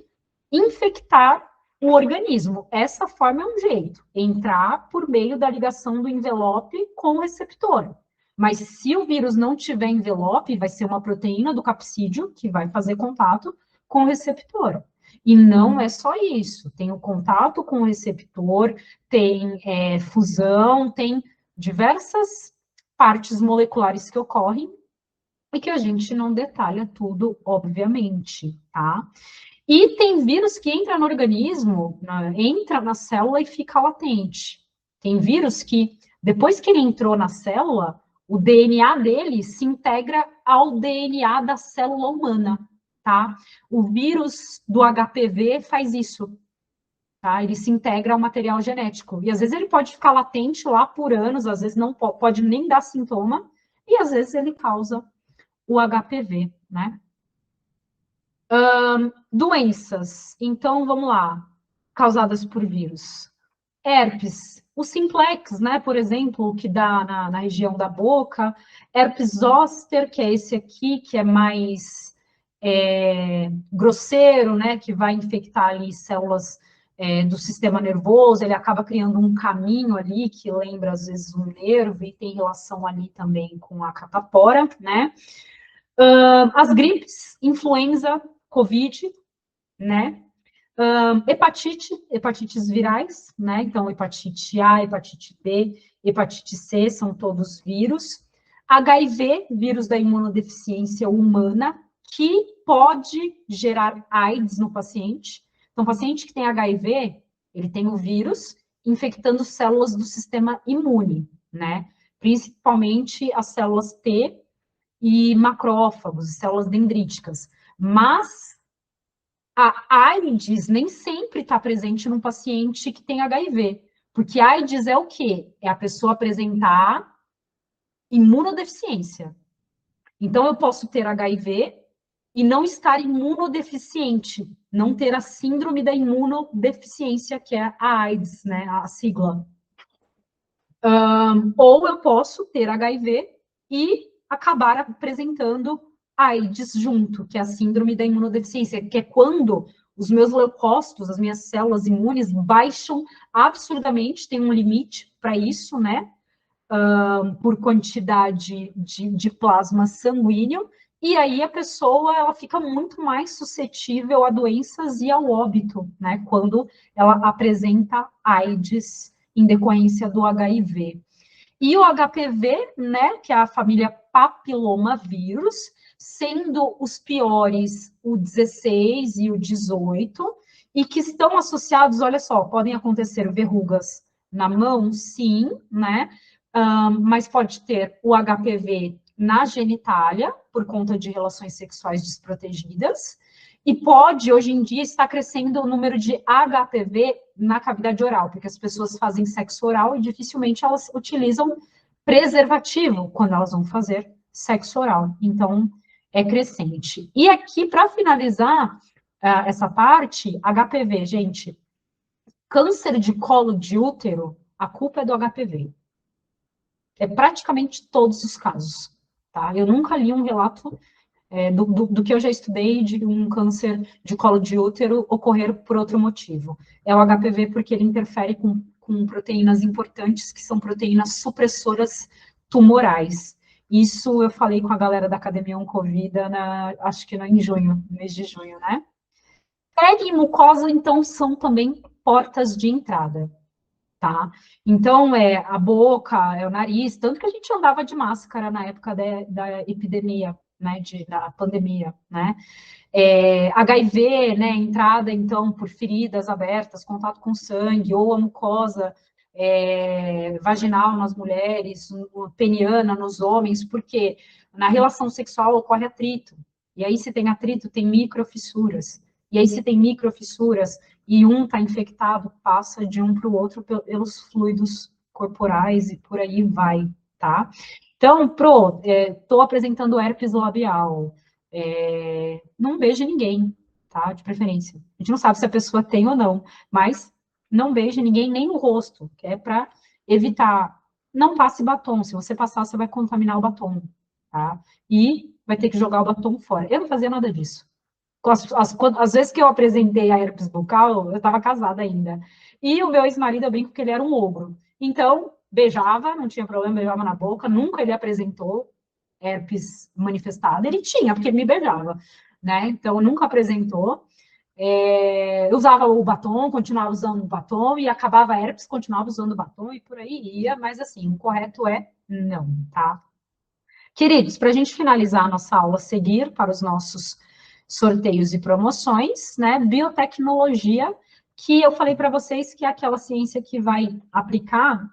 infectar o organismo. Essa forma é um jeito, entrar por meio da ligação do envelope com o receptor. Mas se o vírus não tiver envelope, vai ser uma proteína do capsídeo que vai fazer contato com o receptor. E não é só isso, tem o contato com o receptor, tem fusão, tem diversas partes moleculares que ocorrem e que a gente não detalha tudo, obviamente, tá? E tem vírus que entra no organismo, entra na célula e fica latente. Tem vírus que, depois que ele entrou na célula, o DNA dele se integra ao DNA da célula humana, tá? O vírus do HPV faz isso, tá? Ele se integra ao material genético. E às vezes ele pode ficar latente lá por anos, às vezes não pode nem dar sintoma, e às vezes ele causa o HPV, né? Doenças, então vamos lá, causadas por vírus. Herpes, o simplex, né, por exemplo, que dá na região da boca. Herpes zoster, que é esse aqui, que é mais grosseiro, né, que vai infectar ali células do sistema nervoso, ele acaba criando um caminho ali que lembra às vezes um nervo e tem relação ali também com a catapora, né? As gripes, influenza, Covid, né? Hepatites virais, né? Então, hepatite A, hepatite B, hepatite C, são todos vírus. HIV, vírus da imunodeficiência humana, que pode gerar AIDS no paciente. Então, o paciente que tem HIV, ele tem o vírus infectando células do sistema imune, né? Principalmente as células T e macrófagos, células dendríticas. Mas a AIDS nem sempre está presente num paciente que tem HIV, porque AIDS é o quê? É a pessoa apresentar imunodeficiência. Então, eu posso ter HIV e não estar imunodeficiente, não ter a síndrome da imunodeficiência, que é a AIDS, né, a sigla. Ou eu posso ter HIV e acabar apresentando AIDS junto, que é a síndrome da imunodeficiência, que é quando os meus leucócitos, as minhas células imunes, baixam absurdamente, tem um limite para isso, né? Por quantidade de plasma sanguíneo, e aí a pessoa ela fica muito mais suscetível a doenças e ao óbito, né? Quando ela apresenta AIDS em decorrência do HIV. E o HPV, né, que é a família papilomavírus, sendo os piores o 16 e o 18, e que estão associados, olha só, podem acontecer verrugas na mão, sim, né, mas pode ter o HPV na genitália, por conta de relações sexuais desprotegidas, e pode, hoje em dia, estar crescendo o número de HPV na cavidade oral, porque as pessoas fazem sexo oral e dificilmente elas utilizam preservativo quando elas vão fazer sexo oral. Então, é crescente. E aqui, para finalizar essa parte, HPV, gente, câncer de colo de útero, a culpa é do HPV. É praticamente todos os casos, tá? Eu nunca li um relato do que eu já estudei de um câncer de colo de útero ocorrer por outro motivo. É o HPV porque ele interfere com proteínas importantes, que são proteínas supressoras tumorais. Isso eu falei com a galera da Academia Oncovida, acho que em junho, mês de junho, né? Pele e mucosa, então, são também portas de entrada, tá? Então, a boca, é o nariz, tanto que a gente andava de máscara na época da epidemia, né, da pandemia, né? HIV, né, entrada, então, por feridas abertas, contato com sangue, ou a mucosa vaginal nas mulheres, peniana nos homens, porque na relação sexual ocorre atrito, e aí se tem atrito, tem microfissuras, e aí se tem microfissuras e um está infectado, passa de um para o outro pelos fluidos corporais e por aí vai, tá? Então, estou apresentando herpes labial, não beije ninguém, tá? De preferência. A gente não sabe se a pessoa tem ou não, mas não beije ninguém nem no rosto, que é para evitar. Não passe batom. Se você passar, você vai contaminar o batom, tá? E vai ter que jogar o batom fora. Eu não fazia nada disso. As vezes que eu apresentei a herpes bucal, eu estava casada ainda. E o meu ex-marido, eu brinco que ele era um ogro. Então, beijava, não tinha problema, beijava na boca, nunca ele apresentou herpes manifestada. Ele tinha, porque ele me beijava, né? Então, nunca apresentou. Eu usava o batom, continuava usando o batom, e acabava a herpes, continuava usando o batom, e por aí ia, mas assim, o correto é não, tá? Queridos, para a gente finalizar a nossa aula, seguir para os nossos sorteios e promoções, né? Biotecnologia, que eu falei para vocês que é aquela ciência que vai aplicar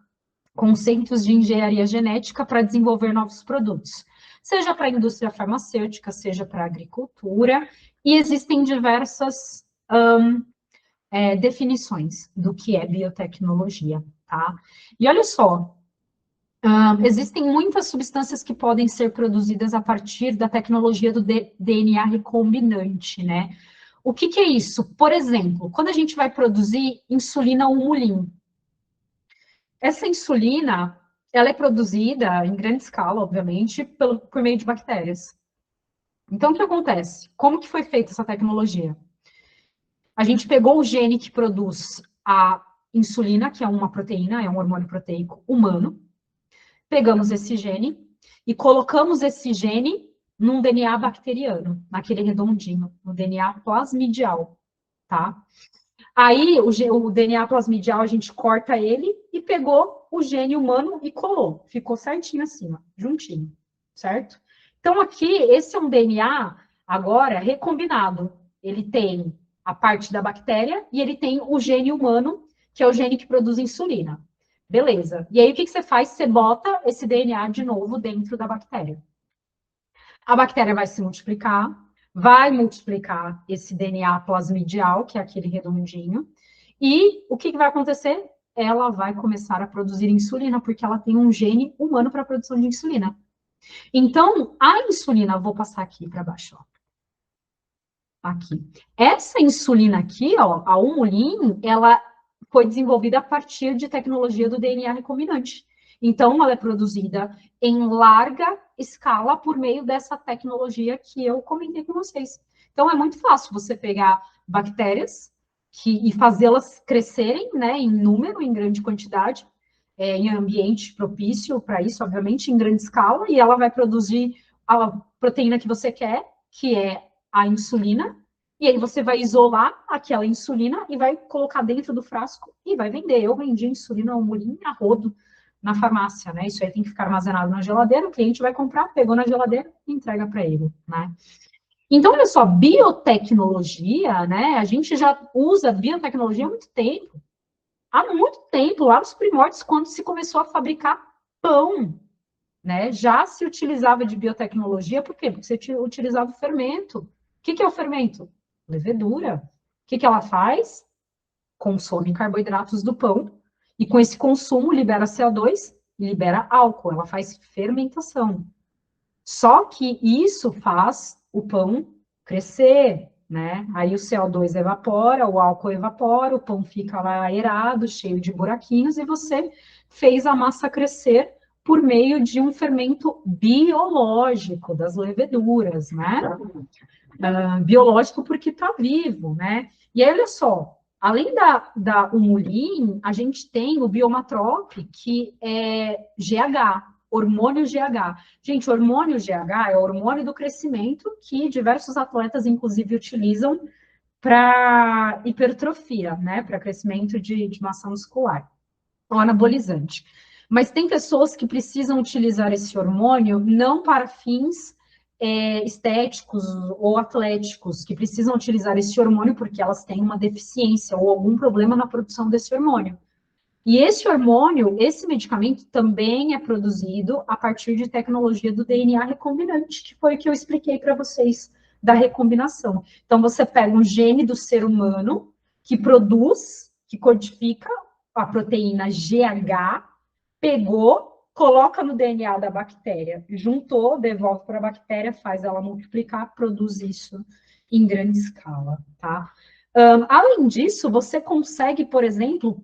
conceitos de engenharia genética para desenvolver novos produtos, seja para a indústria farmacêutica, seja para a agricultura, e existem diversas definições do que é biotecnologia, tá? E olha só, existem muitas substâncias que podem ser produzidas a partir da tecnologia do DNA recombinante, né? O que é isso? Por exemplo, quando a gente vai produzir insulina humulin, essa insulina, ela é produzida em grande escala, obviamente, por meio de bactérias. Então, o que acontece? Como que foi feita essa tecnologia? A gente pegou o gene que produz a insulina, que é uma proteína, é um hormônio proteico humano, pegamos esse gene e colocamos esse gene num DNA bacteriano, naquele redondinho, no DNA plasmidial, tá? Aí, o DNA plasmidial, a gente corta ele e pegou o gene humano e colou. Ficou certinho assim, ó, juntinho, certo? Então, aqui, esse é um DNA, agora, recombinado. Ele tem a parte da bactéria e ele tem o gene humano, que é o gene que produz insulina. Beleza. E aí, o que você faz? Você bota esse DNA de novo dentro da bactéria. A bactéria vai multiplicar esse DNA plasmidial, que é aquele redondinho, e o que vai acontecer? Ela vai começar a produzir insulina, porque ela tem um gene humano para a produção de insulina. Então, a insulina, vou passar aqui para baixo, ó. Aqui. Essa insulina aqui, ó, a humulin, ela foi desenvolvida a partir de tecnologia do DNA recombinante. Então, ela é produzida em larga escala por meio dessa tecnologia que eu comentei com vocês. Então, é muito fácil você pegar bactérias e fazê-las crescerem, né, em número, em grande quantidade, em ambiente propício para isso, obviamente, em grande escala, e ela vai produzir a proteína que você quer, que é a insulina, e aí você vai isolar aquela insulina e vai colocar dentro do frasco e vai vender. Eu vendi insulina humulin a rodo na farmácia, né? Isso aí tem que ficar armazenado na geladeira, o cliente vai comprar, pegou na geladeira e entrega para ele, né? Então, olha só, biotecnologia, né? A gente já usa biotecnologia há muito tempo. Há muito tempo, lá nos primórdios, quando se começou a fabricar pão, né? Já se utilizava de biotecnologia, por quê? Porque você utilizava o fermento. O que é o fermento? Levedura. O que ela faz? Consome carboidratos do pão, e com esse consumo libera CO2 e libera álcool, ela faz fermentação. Só que isso faz o pão crescer, né? Aí o CO2 evapora, o álcool evapora, o pão fica lá aerado, cheio de buraquinhos, e você fez a massa crescer por meio de um fermento biológico das leveduras, né? Biológico porque está vivo, né? E aí, olha só, além da humulin, a gente tem o biomatrop, que é GH, hormônio GH. Gente, o hormônio GH é o hormônio do crescimento que diversos atletas, inclusive, utilizam para hipertrofia, né? Para crescimento de massa muscular, o anabolizante. Mas tem pessoas que precisam utilizar esse hormônio não para fins estéticos ou atléticos que precisam utilizar esse hormônio porque elas têm uma deficiência ou algum problema na produção desse hormônio. E esse hormônio, esse medicamento também é produzido a partir de tecnologia do DNA recombinante, que foi o que eu expliquei para vocês da recombinação. Então, você pega um gene do ser humano que produz, que codifica a proteína GH, pegou, coloca no DNA da bactéria, juntou, devolve para a bactéria, faz ela multiplicar, produz isso em grande escala, tá? Além disso, você consegue, por exemplo,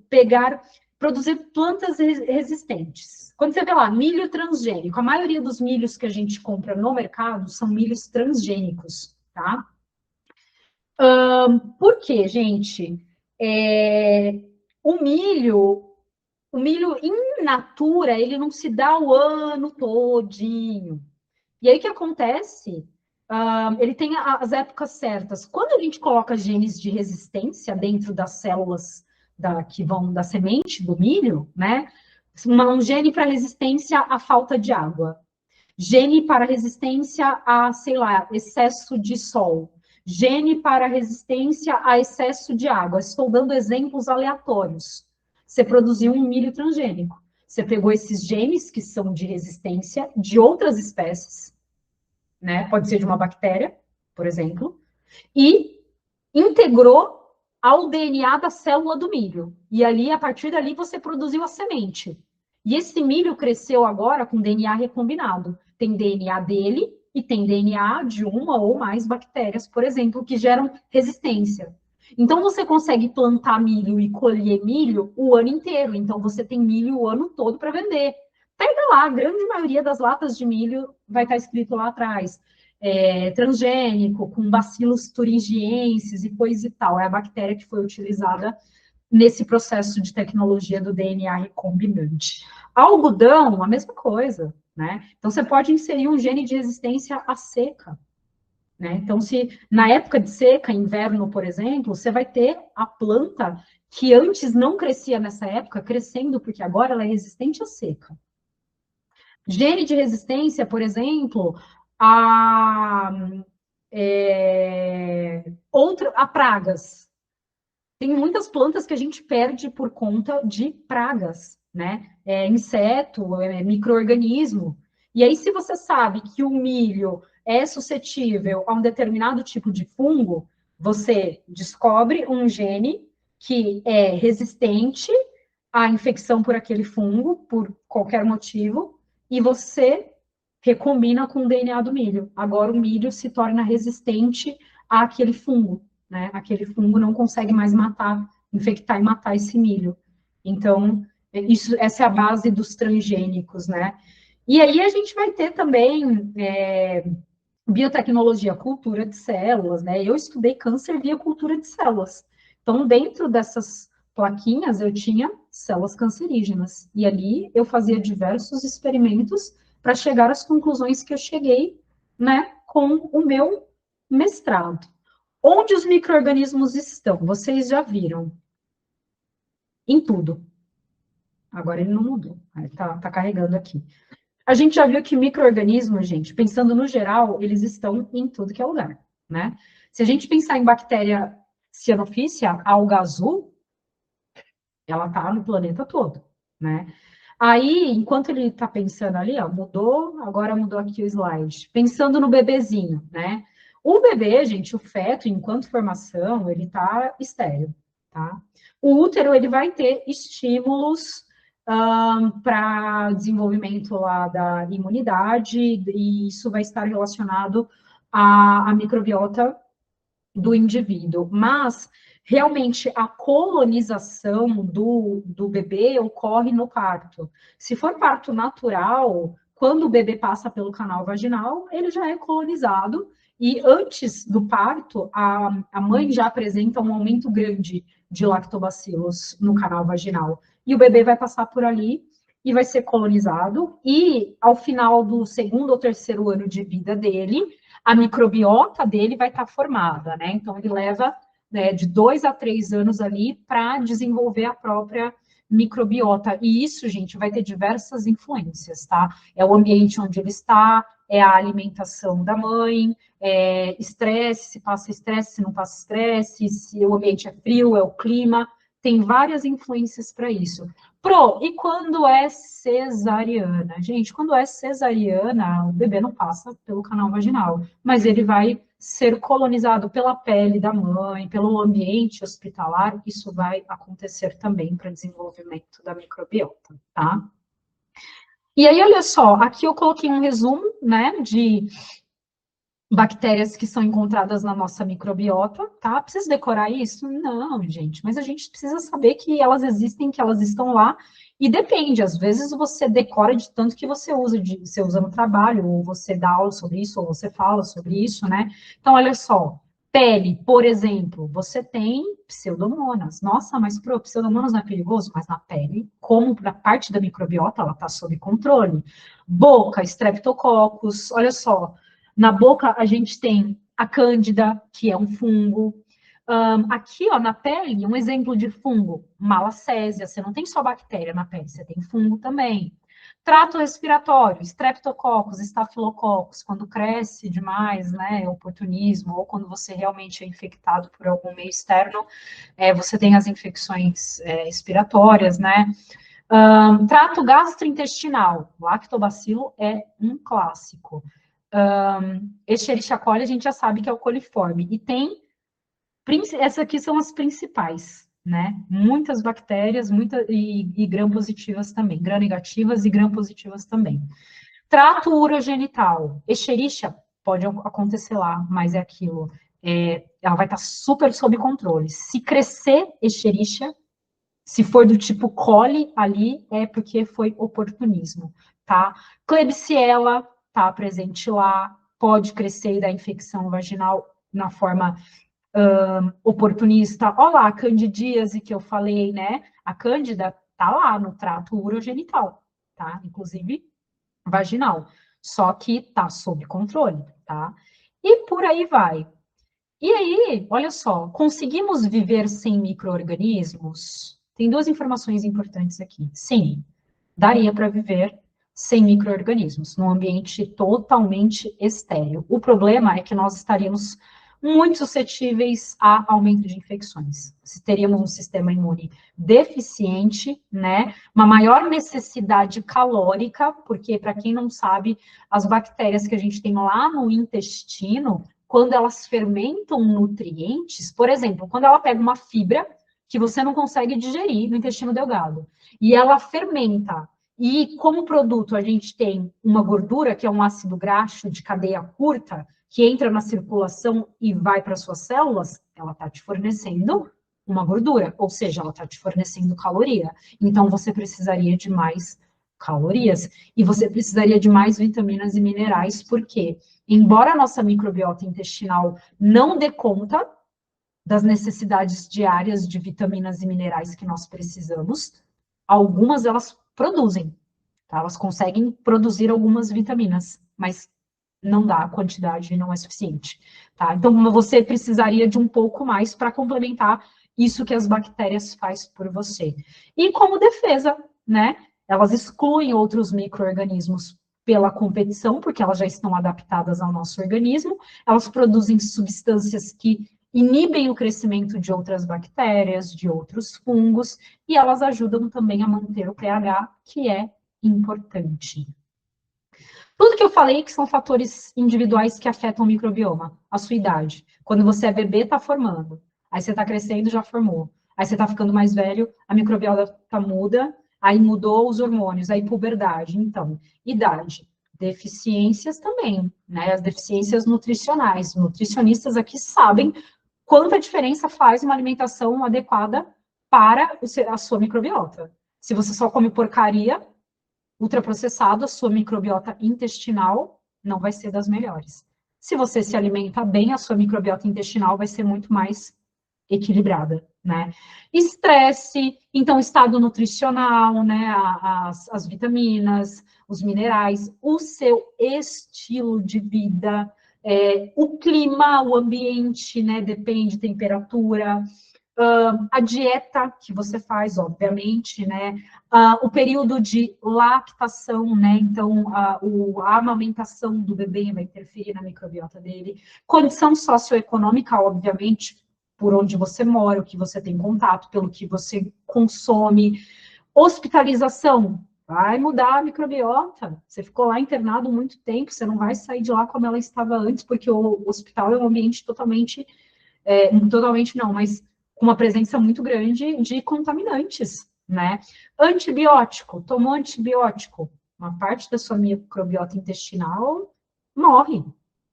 produzir plantas resistentes. Quando você vê lá, milho transgênico, a maioria dos milhos que a gente compra no mercado são milhos transgênicos, tá? Por quê, gente? O milho in natura, ele não se dá o ano todinho. E aí o que acontece? Ele tem as épocas certas. Quando a gente coloca genes de resistência dentro das células que vão da semente do milho, né? Um gene para resistência à falta de água, gene para resistência a, sei lá, excesso de sol, gene para resistência a excesso de água. Estou dando exemplos aleatórios. Você produziu um milho transgênico. Você pegou esses genes que são de resistência de outras espécies, né? Pode ser de uma bactéria, por exemplo, e integrou ao DNA da célula do milho. E ali, a partir dali, você produziu a semente. E esse milho cresceu agora com DNA recombinado. Tem DNA dele e tem DNA de uma ou mais bactérias, por exemplo, que geram resistência. Então, você consegue plantar milho e colher milho o ano inteiro. Então, você tem milho o ano todo para vender. Pega lá, a grande maioria das latas de milho vai estar escrito lá atrás. Transgênico, com bacilos thuringiensis e coisa e tal. É a bactéria que foi utilizada nesse processo de tecnologia do DNA recombinante. Algodão, a mesma coisa, né? Então, você pode inserir um gene de resistência à seca, né? Então, se na época de seca, inverno, por exemplo, você vai ter a planta que antes não crescia nessa época, crescendo, porque agora ela é resistente à seca. Gene de resistência, por exemplo, a pragas. Tem muitas plantas que a gente perde por conta de pragas, né? Inseto, micro-organismo. E aí, se você sabe que o milho é suscetível a um determinado tipo de fungo, você descobre um gene que é resistente à infecção por aquele fungo, por qualquer motivo, e você recombina com o DNA do milho. Agora o milho se torna resistente àquele fungo, né? Aquele fungo não consegue mais infectar e matar esse milho. Então, essa é a base dos transgênicos, né? E aí a gente vai ter também biotecnologia, cultura de células, né? Eu estudei câncer via cultura de células. Então, dentro dessas plaquinhas, eu tinha células cancerígenas. E ali eu fazia diversos experimentos para chegar às conclusões que eu cheguei, né, com o meu mestrado. Onde os micro-organismos estão? Vocês já viram. Em tudo. Agora ele não mudou. Tá carregando aqui. A gente já viu que micro-organismos, gente, pensando no geral, eles estão em tudo que é lugar, né? Se a gente pensar em bactéria cianofícia, alga azul, ela tá no planeta todo, né? Aí, enquanto ele está pensando ali, ó, agora mudou aqui o slide. Pensando no bebezinho, né? O bebê, gente, o feto, enquanto formação, ele está estéril, tá? O útero, ele vai ter estímulos para desenvolvimento lá da imunidade, e isso vai estar relacionado à microbiota do indivíduo. Mas realmente a colonização do bebê ocorre no parto. Se for parto natural, quando o bebê passa pelo canal vaginal, ele já é colonizado, e antes do parto, a mãe já apresenta um aumento grande de lactobacilos no canal vaginal. E o bebê vai passar por ali e vai ser colonizado, e ao final do segundo ou terceiro ano de vida dele, a microbiota dele vai estar formada, né? Então, ele leva de 2 a 3 anos ali para desenvolver a própria microbiota. E isso, gente, vai ter diversas influências, tá? É o ambiente onde ele está, é a alimentação da mãe, estresse, se passa estresse, se não passa estresse, se o ambiente é frio, é o clima, tem várias influências para isso. E quando é cesariana? Gente, quando é cesariana, o bebê não passa pelo canal vaginal, mas ele vai ser colonizado pela pele da mãe, pelo ambiente hospitalar, isso vai acontecer também para desenvolvimento da microbiota, tá? E aí, olha só, aqui eu coloquei um resumo, né, de bactérias que são encontradas na nossa microbiota, tá? Precisa decorar isso? Não, gente, mas a gente precisa saber que elas existem, que elas estão lá, e depende, às vezes você decora de tanto que você usa no trabalho, ou você dá aula sobre isso, ou você fala sobre isso, né? Então, olha só, pele, por exemplo, você tem pseudomonas. Nossa, mas pseudomonas não é perigoso? Mas na pele, como para parte da microbiota, ela está sob controle. Boca, streptococcus, olha só, na boca, a gente tem a cândida, que é um fungo. Aqui, ó, na pele, um exemplo de fungo, malacésia. Você não tem só bactéria na pele, você tem fungo também. Trato respiratório, streptococcus, estafilococcus, quando cresce demais, né, oportunismo, ou quando você realmente é infectado por algum meio externo, você tem as infecções respiratórias, né. Trato gastrointestinal, lactobacilo é um clássico. Escherichia coli a gente já sabe que é o coliforme. E tem, essas aqui são as principais, né? Muitas bactérias, e gram-positivas também, gram-negativas e gram-positivas também. Trato urogenital, Escherichia pode acontecer lá, mas é aquilo. Ela vai estar super sob controle. Se crescer Escherichia, se for do tipo coli ali, é porque foi oportunismo, tá? Klebsiella tá presente lá, pode crescer e dar infecção vaginal na forma oportunista. Olha lá, a candidíase que eu falei, né? A cândida tá lá no trato urogenital, tá? Inclusive vaginal. Só que tá sob controle, tá? E por aí vai. E aí, olha só, conseguimos viver sem micro-organismos? Tem duas informações importantes aqui. Sim, daria para viver sem micro-organismos, num ambiente totalmente estéril. O problema é que nós estaríamos muito suscetíveis a aumento de infecções. Teríamos um sistema imune deficiente, né? Uma maior necessidade calórica, porque, para quem não sabe, as bactérias que a gente tem lá no intestino, quando elas fermentam nutrientes, por exemplo, quando ela pega uma fibra que você não consegue digerir no intestino delgado, e ela fermenta, e como produto a gente tem uma gordura, que é um ácido graxo de cadeia curta, que entra na circulação e vai para suas células, ela está te fornecendo uma gordura, ou seja, ela está te fornecendo caloria. Então, você precisaria de mais calorias e você precisaria de mais vitaminas e minerais, porque, embora a nossa microbiota intestinal não dê conta das necessidades diárias de vitaminas e minerais que nós precisamos, algumas elas produzem, tá? Elas conseguem produzir algumas vitaminas, mas não dá, a quantidade não é suficiente, tá? Então, você precisaria de um pouco mais para complementar isso que as bactérias faz por você. E como defesa, né? Elas excluem outros micro-organismos pela competição, porque elas já estão adaptadas ao nosso organismo, elas produzem substâncias que inibem o crescimento de outras bactérias, de outros fungos, e elas ajudam também a manter o pH, que é importante. Tudo que eu falei que são fatores individuais que afetam o microbioma, a sua idade. Quando você é bebê, está formando. Aí você está crescendo, já formou. Aí você está ficando mais velho, a microbiota muda, aí mudou os hormônios, aí puberdade. Então, idade. Deficiências também, né? As deficiências nutricionais. Nutricionistas aqui sabem quanta diferença faz uma alimentação adequada para a sua microbiota. Se você só come porcaria, ultraprocessado, a sua microbiota intestinal não vai ser das melhores. Se você se alimenta bem, a sua microbiota intestinal vai ser muito mais equilibrada, né? Estresse, então, estado nutricional, né? As vitaminas, os minerais, o seu estilo de vida, o clima, o ambiente, né? Depende, temperatura, a dieta que você faz, obviamente, né? O período de lactação, né? Então, a amamentação do bebê vai interferir na microbiota dele. Condição socioeconômica, obviamente, por onde você mora, o que você tem contato, pelo que você consome. Hospitalização, vai mudar a microbiota. Você ficou lá internado muito tempo, você não vai sair de lá como ela estava antes, porque o hospital é um ambiente totalmente não, mas com uma presença muito grande de contaminantes, né? Antibiótico, tomou antibiótico, uma parte da sua microbiota intestinal morre.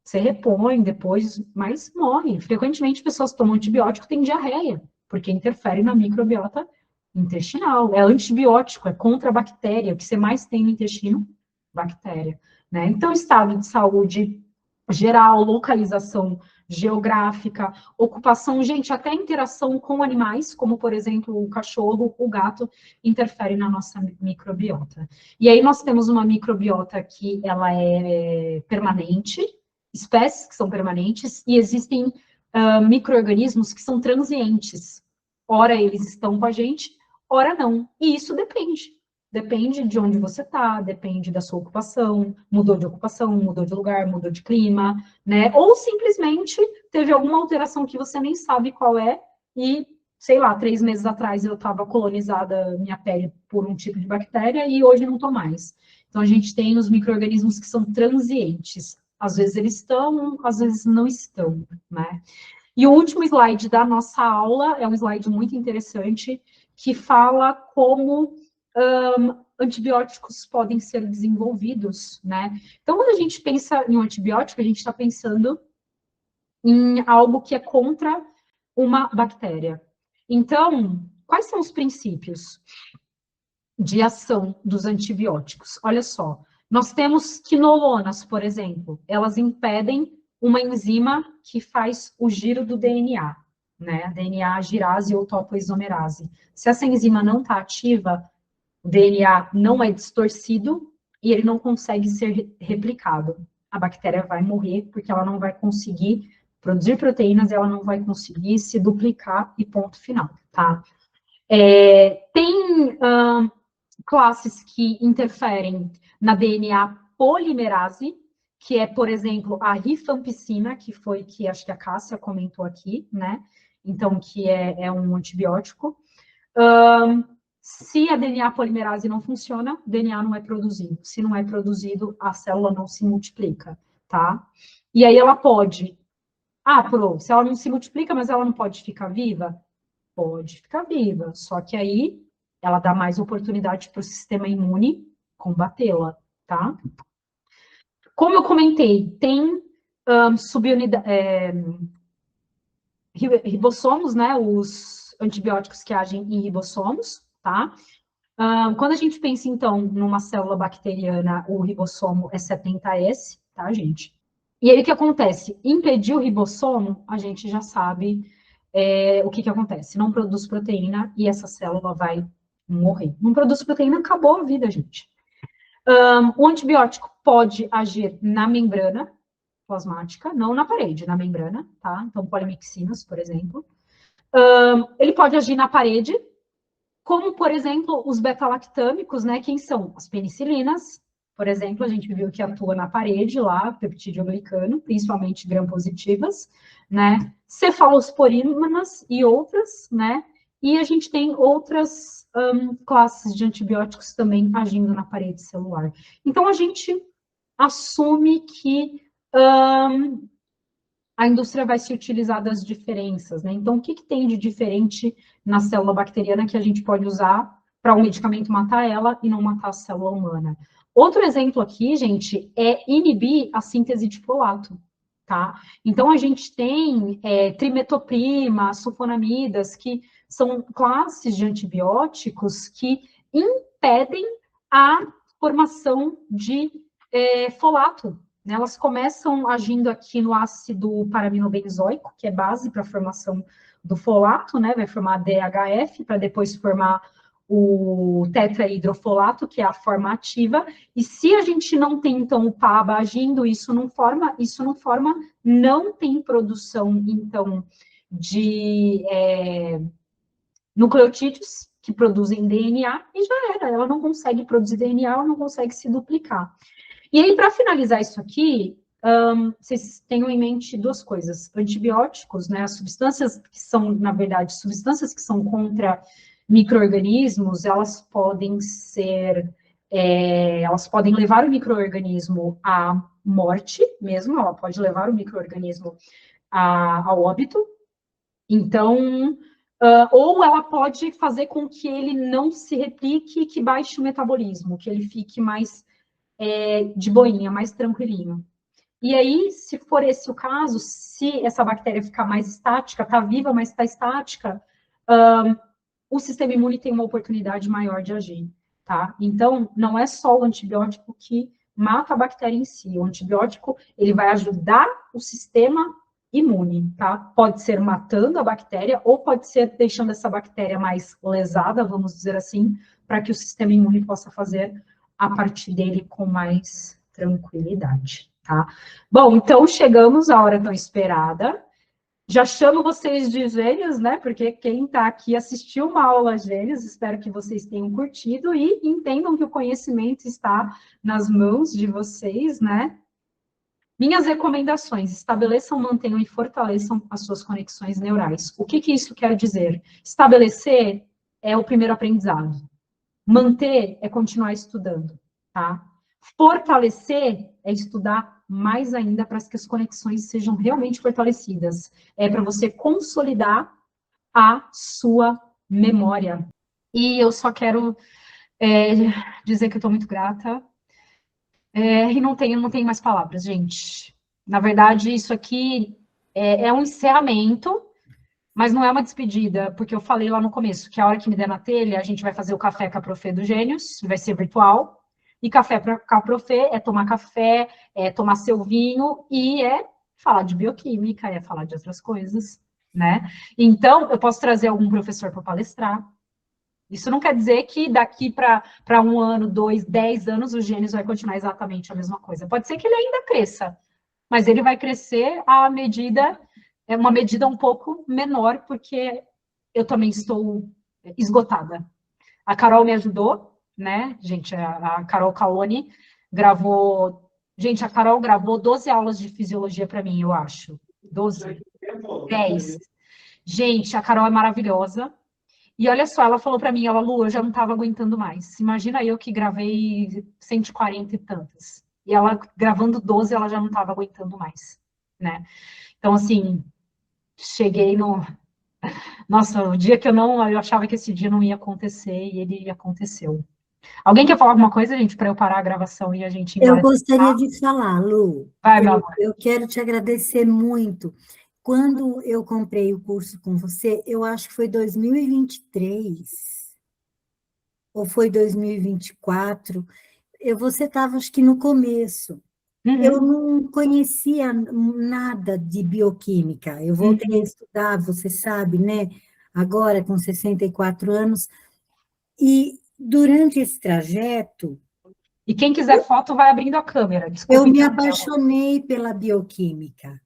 Você repõe depois, mas morre. Frequentemente, pessoas tomam antibiótico e têm diarreia, porque interfere na microbiota intestinal. É antibiótico, é contra a bactéria. O que você mais tem no intestino? Bactéria. Né? Então, estado de saúde geral, localização geográfica, ocupação, gente, até interação com animais, como, por exemplo, o cachorro, o gato, interfere na nossa microbiota. E aí nós temos uma microbiota que ela é permanente, espécies que são permanentes, e existem micro-organismos que são transientes. Ora eles estão com a gente, ora não. E isso depende. Depende de onde você está, depende da sua ocupação, mudou de ocupação, mudou de lugar, mudou de clima, né? Ou simplesmente teve alguma alteração que você nem sabe qual é, e, sei lá, 3 meses atrás eu estava colonizada minha pele por um tipo de bactéria e hoje não estou mais. Então, a gente tem os micro-organismos que são transientes. Às vezes eles estão, às vezes não estão, né? E o último slide da nossa aula é um slide muito interessante, que fala como antibióticos podem ser desenvolvidos, né? Então, quando a gente pensa em um antibiótico, a gente está pensando em algo que é contra uma bactéria. Então, quais são os princípios de ação dos antibióticos? Olha só, nós temos quinolonas, por exemplo, elas impedem uma enzima que faz o giro do DNA, né? DNA girase ou topoisomerase. Se essa enzima não está ativa, o DNA não é distorcido e ele não consegue ser replicado. A bactéria vai morrer porque ela não vai conseguir produzir proteínas, ela não vai conseguir se duplicar e ponto final, tá? Tem classes que interferem na DNA polimerase, que é, por exemplo, a rifampicina, que foi que acho que a Cássia comentou aqui, né? Então, que é um antibiótico. Se a DNA polimerase não funciona, o DNA não é produzido. Se não é produzido, a célula não se multiplica, tá? E aí ela pode... se ela não se multiplica, mas ela não pode ficar viva? Pode ficar viva, só que aí ela dá mais oportunidade para o sistema imune combatê-la, tá? Como eu comentei, tem ribossomos, né? Os antibióticos que agem em ribossomos, tá? Quando a gente pensa, então, numa célula bacteriana, o ribossomo é 70S, tá, gente? E aí, o que acontece? Impedir o ribossomo, a gente já sabe o que acontece. Não produz proteína e essa célula vai morrer. Não produz proteína, acabou a vida, gente. O antibiótico pode agir na membrana plasmática, não na parede, na membrana, tá? Então, polimixinas, por exemplo. Ele pode agir na parede, como, por exemplo, os beta-lactâmicos, né? Quem são? As penicilinas, por exemplo, a gente viu que atua na parede lá, peptidoglicano, principalmente gram-positivas, né? Cefalosporinas e outras, né? E a gente tem outras classes de antibióticos também agindo na parede celular. Então, a gente assume que a indústria vai se utilizar das diferenças, né? Então, o que tem de diferente na célula bacteriana que a gente pode usar para um medicamento matar ela e não matar a célula humana? Outro exemplo aqui, gente, é inibir a síntese de folato, tá? Então, a gente tem trimetoprima, sulfonamidas, que são classes de antibióticos que impedem a formação de folato. Elas começam agindo aqui no ácido paraminobenzoico, que é base para a formação do folato, né? Vai formar DHF, para depois formar o tetrahidrofolato, que é a forma ativa. E se a gente não tem, então, o PABA agindo, isso não forma, não tem produção, então, de nucleotídeos que produzem DNA e já era. Ela não consegue produzir DNA, ela não consegue se duplicar. E aí, para finalizar isso aqui, vocês tenham em mente duas coisas. Antibióticos, né, as substâncias que são, na verdade, substâncias que são contra micro-organismos, elas podem ser, elas podem levar o micro-organismo à morte mesmo, ela pode levar o micro-organismo ao óbito. Então, ou ela pode fazer com que ele não se replique e que baixe o metabolismo, que ele fique mais de boinha, mais tranquilinho. E aí, se for esse o caso, se essa bactéria ficar mais estática, está viva, mas está estática, o sistema imune tem uma oportunidade maior de agir, tá? Então, não é só o antibiótico que mata a bactéria em si. O antibiótico, ele vai ajudar o sistema imune, tá? Pode ser matando a bactéria ou pode ser deixando essa bactéria mais lesada, vamos dizer assim, para que o sistema imune possa fazer a parte dele com mais tranquilidade, tá? Bom, então chegamos à hora tão esperada. Já chamo vocês de gênios, né? Porque quem está aqui assistiu uma aula gênios, espero que vocês tenham curtido e entendam que o conhecimento está nas mãos de vocês, né? Minhas recomendações: estabeleçam, mantenham e fortaleçam as suas conexões neurais. O que isso quer dizer? Estabelecer é o primeiro aprendizado. Manter é continuar estudando, tá? Fortalecer é estudar mais ainda para que as conexões sejam realmente fortalecidas. É para você consolidar a sua memória. E eu só quero dizer que eu estou muito grata. E não tenho mais palavras, gente. Na verdade, isso aqui é um encerramento, mas não é uma despedida, porque eu falei lá no começo que a hora que me der na telha, a gente vai fazer o café com a Profê do Gênios, vai ser virtual. E café com a Profê é tomar café, é tomar seu vinho e é falar de bioquímica, é falar de outras coisas, né? Então, eu posso trazer algum professor para palestrar. Isso não quer dizer que daqui para 1 ano, 2, 10 anos, o Gênios vai continuar exatamente a mesma coisa. Pode ser que ele ainda cresça, mas ele vai crescer à medida, uma medida um pouco menor, porque eu também estou esgotada. A Carol me ajudou, né, gente? A Carol Caloni gravou. Gente, a Carol gravou 12 aulas de fisiologia para mim, eu acho. 12, 10. Gente, a Carol é maravilhosa. E olha só, ela falou para mim, ela, Lu, eu já não estava aguentando mais. Imagina eu que gravei 140 e tantas. E ela, gravando 12, ela já não estava aguentando mais, né? Então, assim, cheguei no... Nossa, o dia que eu achava que esse dia não ia acontecer, e ele aconteceu. Alguém quer falar alguma coisa, gente, para eu parar a gravação e a gente ir Eu embora? gostaria de falar, Lu. Vai, meu amor. Eu quero te agradecer muito. Quando eu comprei o curso com você, eu acho que foi 2023, ou foi 2024. Você estava, acho que no começo. Eu Uhum, não conhecia nada de bioquímica. Eu voltei a uhum. estudar, você sabe, né? Agora, com 64 anos. E durante esse trajeto, E quem quiser foto, vai abrindo a câmera. eu Desculpa me interromper. apaixonei pela bioquímica,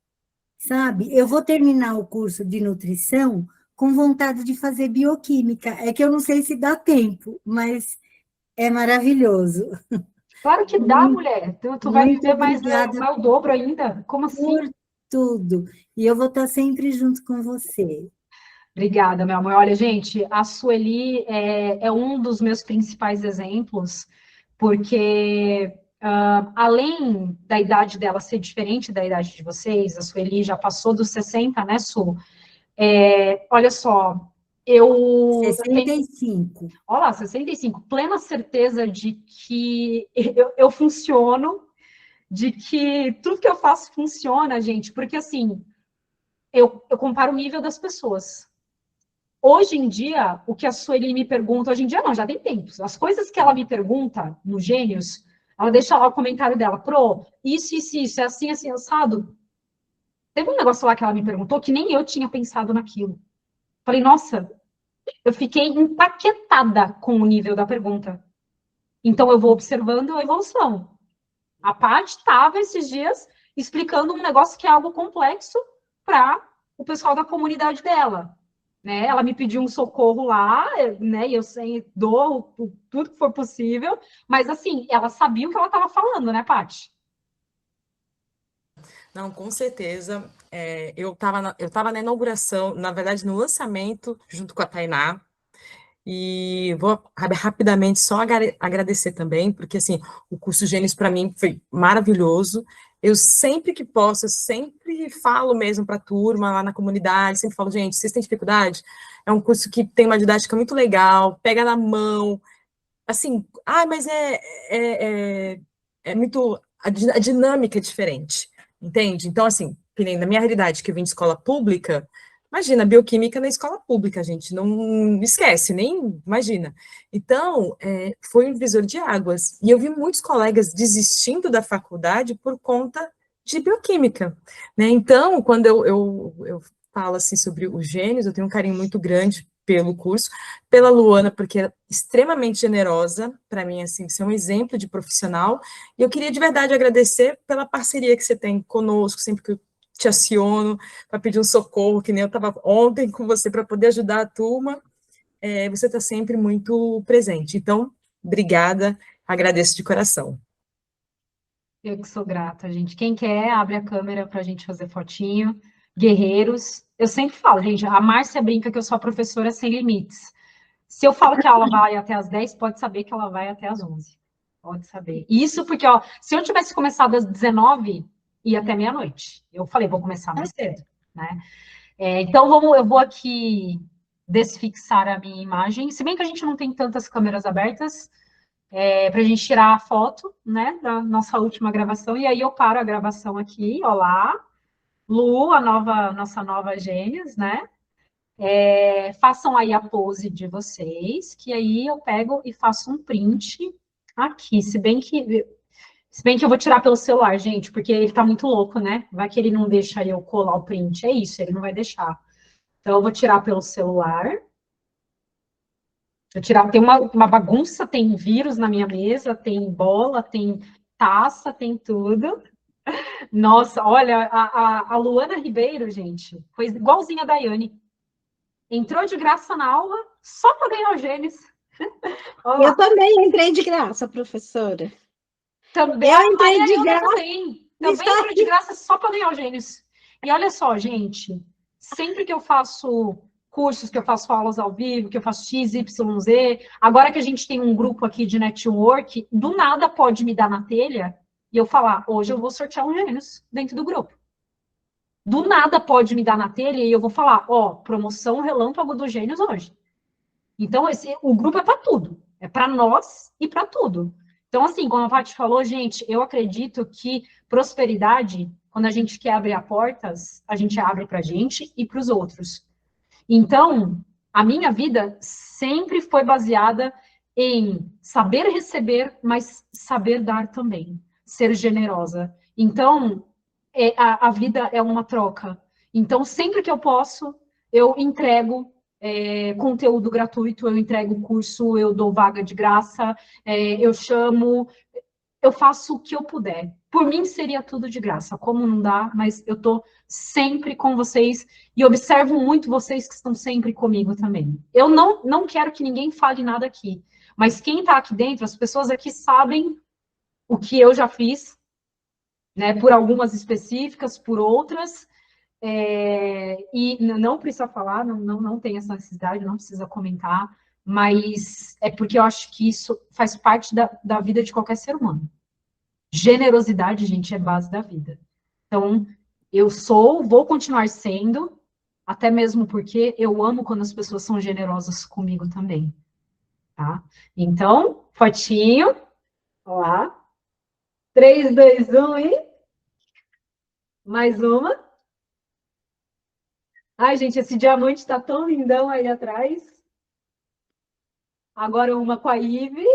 sabe? Eu vou terminar o curso de nutrição com vontade de fazer bioquímica. É que eu não sei se dá tempo, mas é maravilhoso. Claro que dá, Muito, mulher. Tu vai muito viver mais, obrigada mais o dobro ainda. Como assim? por tudo. E eu vou estar sempre junto com você. Obrigada, meu amor. Olha, gente, a Sueli é um dos meus principais exemplos, porque além da idade dela ser diferente da idade de vocês, a Sueli já passou dos 60, né, Su? Olha só, eu tenho, 65. olha lá, 65, plena certeza de que eu funciono, de que tudo que eu faço funciona, gente, porque assim, eu comparo o nível das pessoas. Hoje em dia, o que a Sueli me pergunta, hoje em dia não, já tem tempos. As coisas que ela me pergunta no Gênios, ela deixa lá o comentário dela, isso, é assim, assim, assado. Teve um negócio lá que ela me perguntou que nem eu tinha pensado naquilo. Falei, nossa, eu fiquei empaquetada com o nível da pergunta. Então, eu vou observando a evolução. A Paty estava esses dias explicando um negócio que é algo complexo para o pessoal da comunidade dela, né? Ela me pediu um socorro lá, né? E eu sei, dou tudo que for possível, mas assim, ela sabia o que ela estava falando, né, Paty? Não, com certeza. Eu tava na inauguração, na verdade, no lançamento, junto com a Tainá, e vou rapidamente só agradecer também, porque assim, o curso Gênios para mim foi maravilhoso. Eu sempre que posso, eu sempre falo mesmo para a turma lá na comunidade, sempre falo, gente, vocês têm dificuldade? É um curso que tem uma didática muito legal, pega na mão, assim, mas é muito, a dinâmica é diferente, entende? Então, assim, que nem na minha realidade, que eu vim de escola pública, imagina, bioquímica na escola pública, gente, não esquece, nem imagina. Então, foi um divisor de águas, e eu vi muitos colegas desistindo da faculdade por conta de bioquímica, né? Então, quando eu falo, assim, sobre os gênios, eu tenho um carinho muito grande pelo curso, pela Luana, porque é extremamente generosa, para mim, assim, ser um exemplo de profissional, e eu queria de verdade agradecer pela parceria que você tem conosco, sempre que eu te aciono para pedir um socorro, que nem eu estava ontem com você, para poder ajudar a turma, você está sempre muito presente. Então, obrigada, agradeço de coração. Eu que sou grata, gente. Quem quer, abre a câmera para a gente fazer fotinho. Guerreiros. Eu sempre falo, gente, a Márcia brinca que eu sou a professora sem limites. Se eu falo que a aula vai até às 10, pode saber que ela vai até às 11. Pode saber. Isso porque, ó, se eu tivesse começado às 19, ia até meia-noite. Eu falei, vou começar mais cedo, né? Então, eu vou aqui desfixar a minha imagem. Se bem que a gente não tem tantas câmeras abertas, para a gente tirar a foto, né, da nossa última gravação. E aí eu paro a gravação aqui. Olá, Lu, nossa nova Gênios, né? Façam aí a pose de vocês, que aí eu pego e faço um print aqui. Se bem que eu vou tirar pelo celular, gente, porque ele tá muito louco, né? Vai que ele não deixa eu colar o print. É isso, ele não vai deixar. Então, eu vou tirar pelo celular. Vou tirar, tem uma bagunça, tem vírus na minha mesa, tem bola, tem taça, tem tudo. Nossa, olha, a Luana Ribeiro, gente, foi igualzinha a Daiane. Entrou de graça na aula só para ganhar o Gênesis. Eu também entrei de graça, professora. Também eu a entrei Maria de Ilha graça. também entrou de graça só para ganhar o Gênesis. E olha só, gente, sempre que eu faço cursos, que eu faço aulas ao vivo, que eu faço X, Y, Z, agora que a gente tem um grupo aqui de network, do nada pode me dar na telha e eu falar, hoje eu vou sortear um Gênesis dentro do grupo. Do nada pode me dar na telha e eu vou falar, ó, promoção relâmpago do Gênios hoje. Então, o grupo é para tudo. É para nós e para tudo. Então, assim, como a Paty falou, gente, eu acredito que prosperidade, quando a gente quer abrir portas, a gente abre para a gente e para os outros. Então, a minha vida sempre foi baseada em saber receber, mas saber dar também, ser generosa. Então, a vida é uma troca. Então, sempre que eu posso, eu entrego conteúdo gratuito, eu entrego curso, eu dou vaga de graça, eu chamo, eu faço o que eu puder. Por mim seria tudo de graça, como não dá, mas eu estou sempre com vocês e observo muito vocês que estão sempre comigo também. Eu não quero que ninguém fale nada aqui, mas quem está aqui dentro, as pessoas aqui sabem o que eu já fiz, né? Por algumas específicas, por outras. E não precisa falar, não tem essa necessidade, não precisa comentar, mas é porque eu acho que isso faz parte da vida de qualquer ser humano. Generosidade, gente, é base da vida. Então, vou continuar sendo, até mesmo porque eu amo quando as pessoas são generosas comigo também, tá? Então, fotinho, ó lá. 3, 2, 1 e mais uma. Ai, gente, esse diamante tá tão lindão aí atrás. Agora uma com a Ive.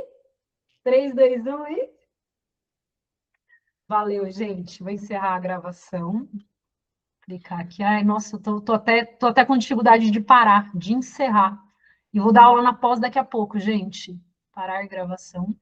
3, 2, 1 e... Valeu, gente. Vou encerrar a gravação. Clicar aqui. Ai, nossa, eu tô até com dificuldade de parar, de encerrar. E vou dar aula na pós daqui a pouco, gente. Parar a gravação.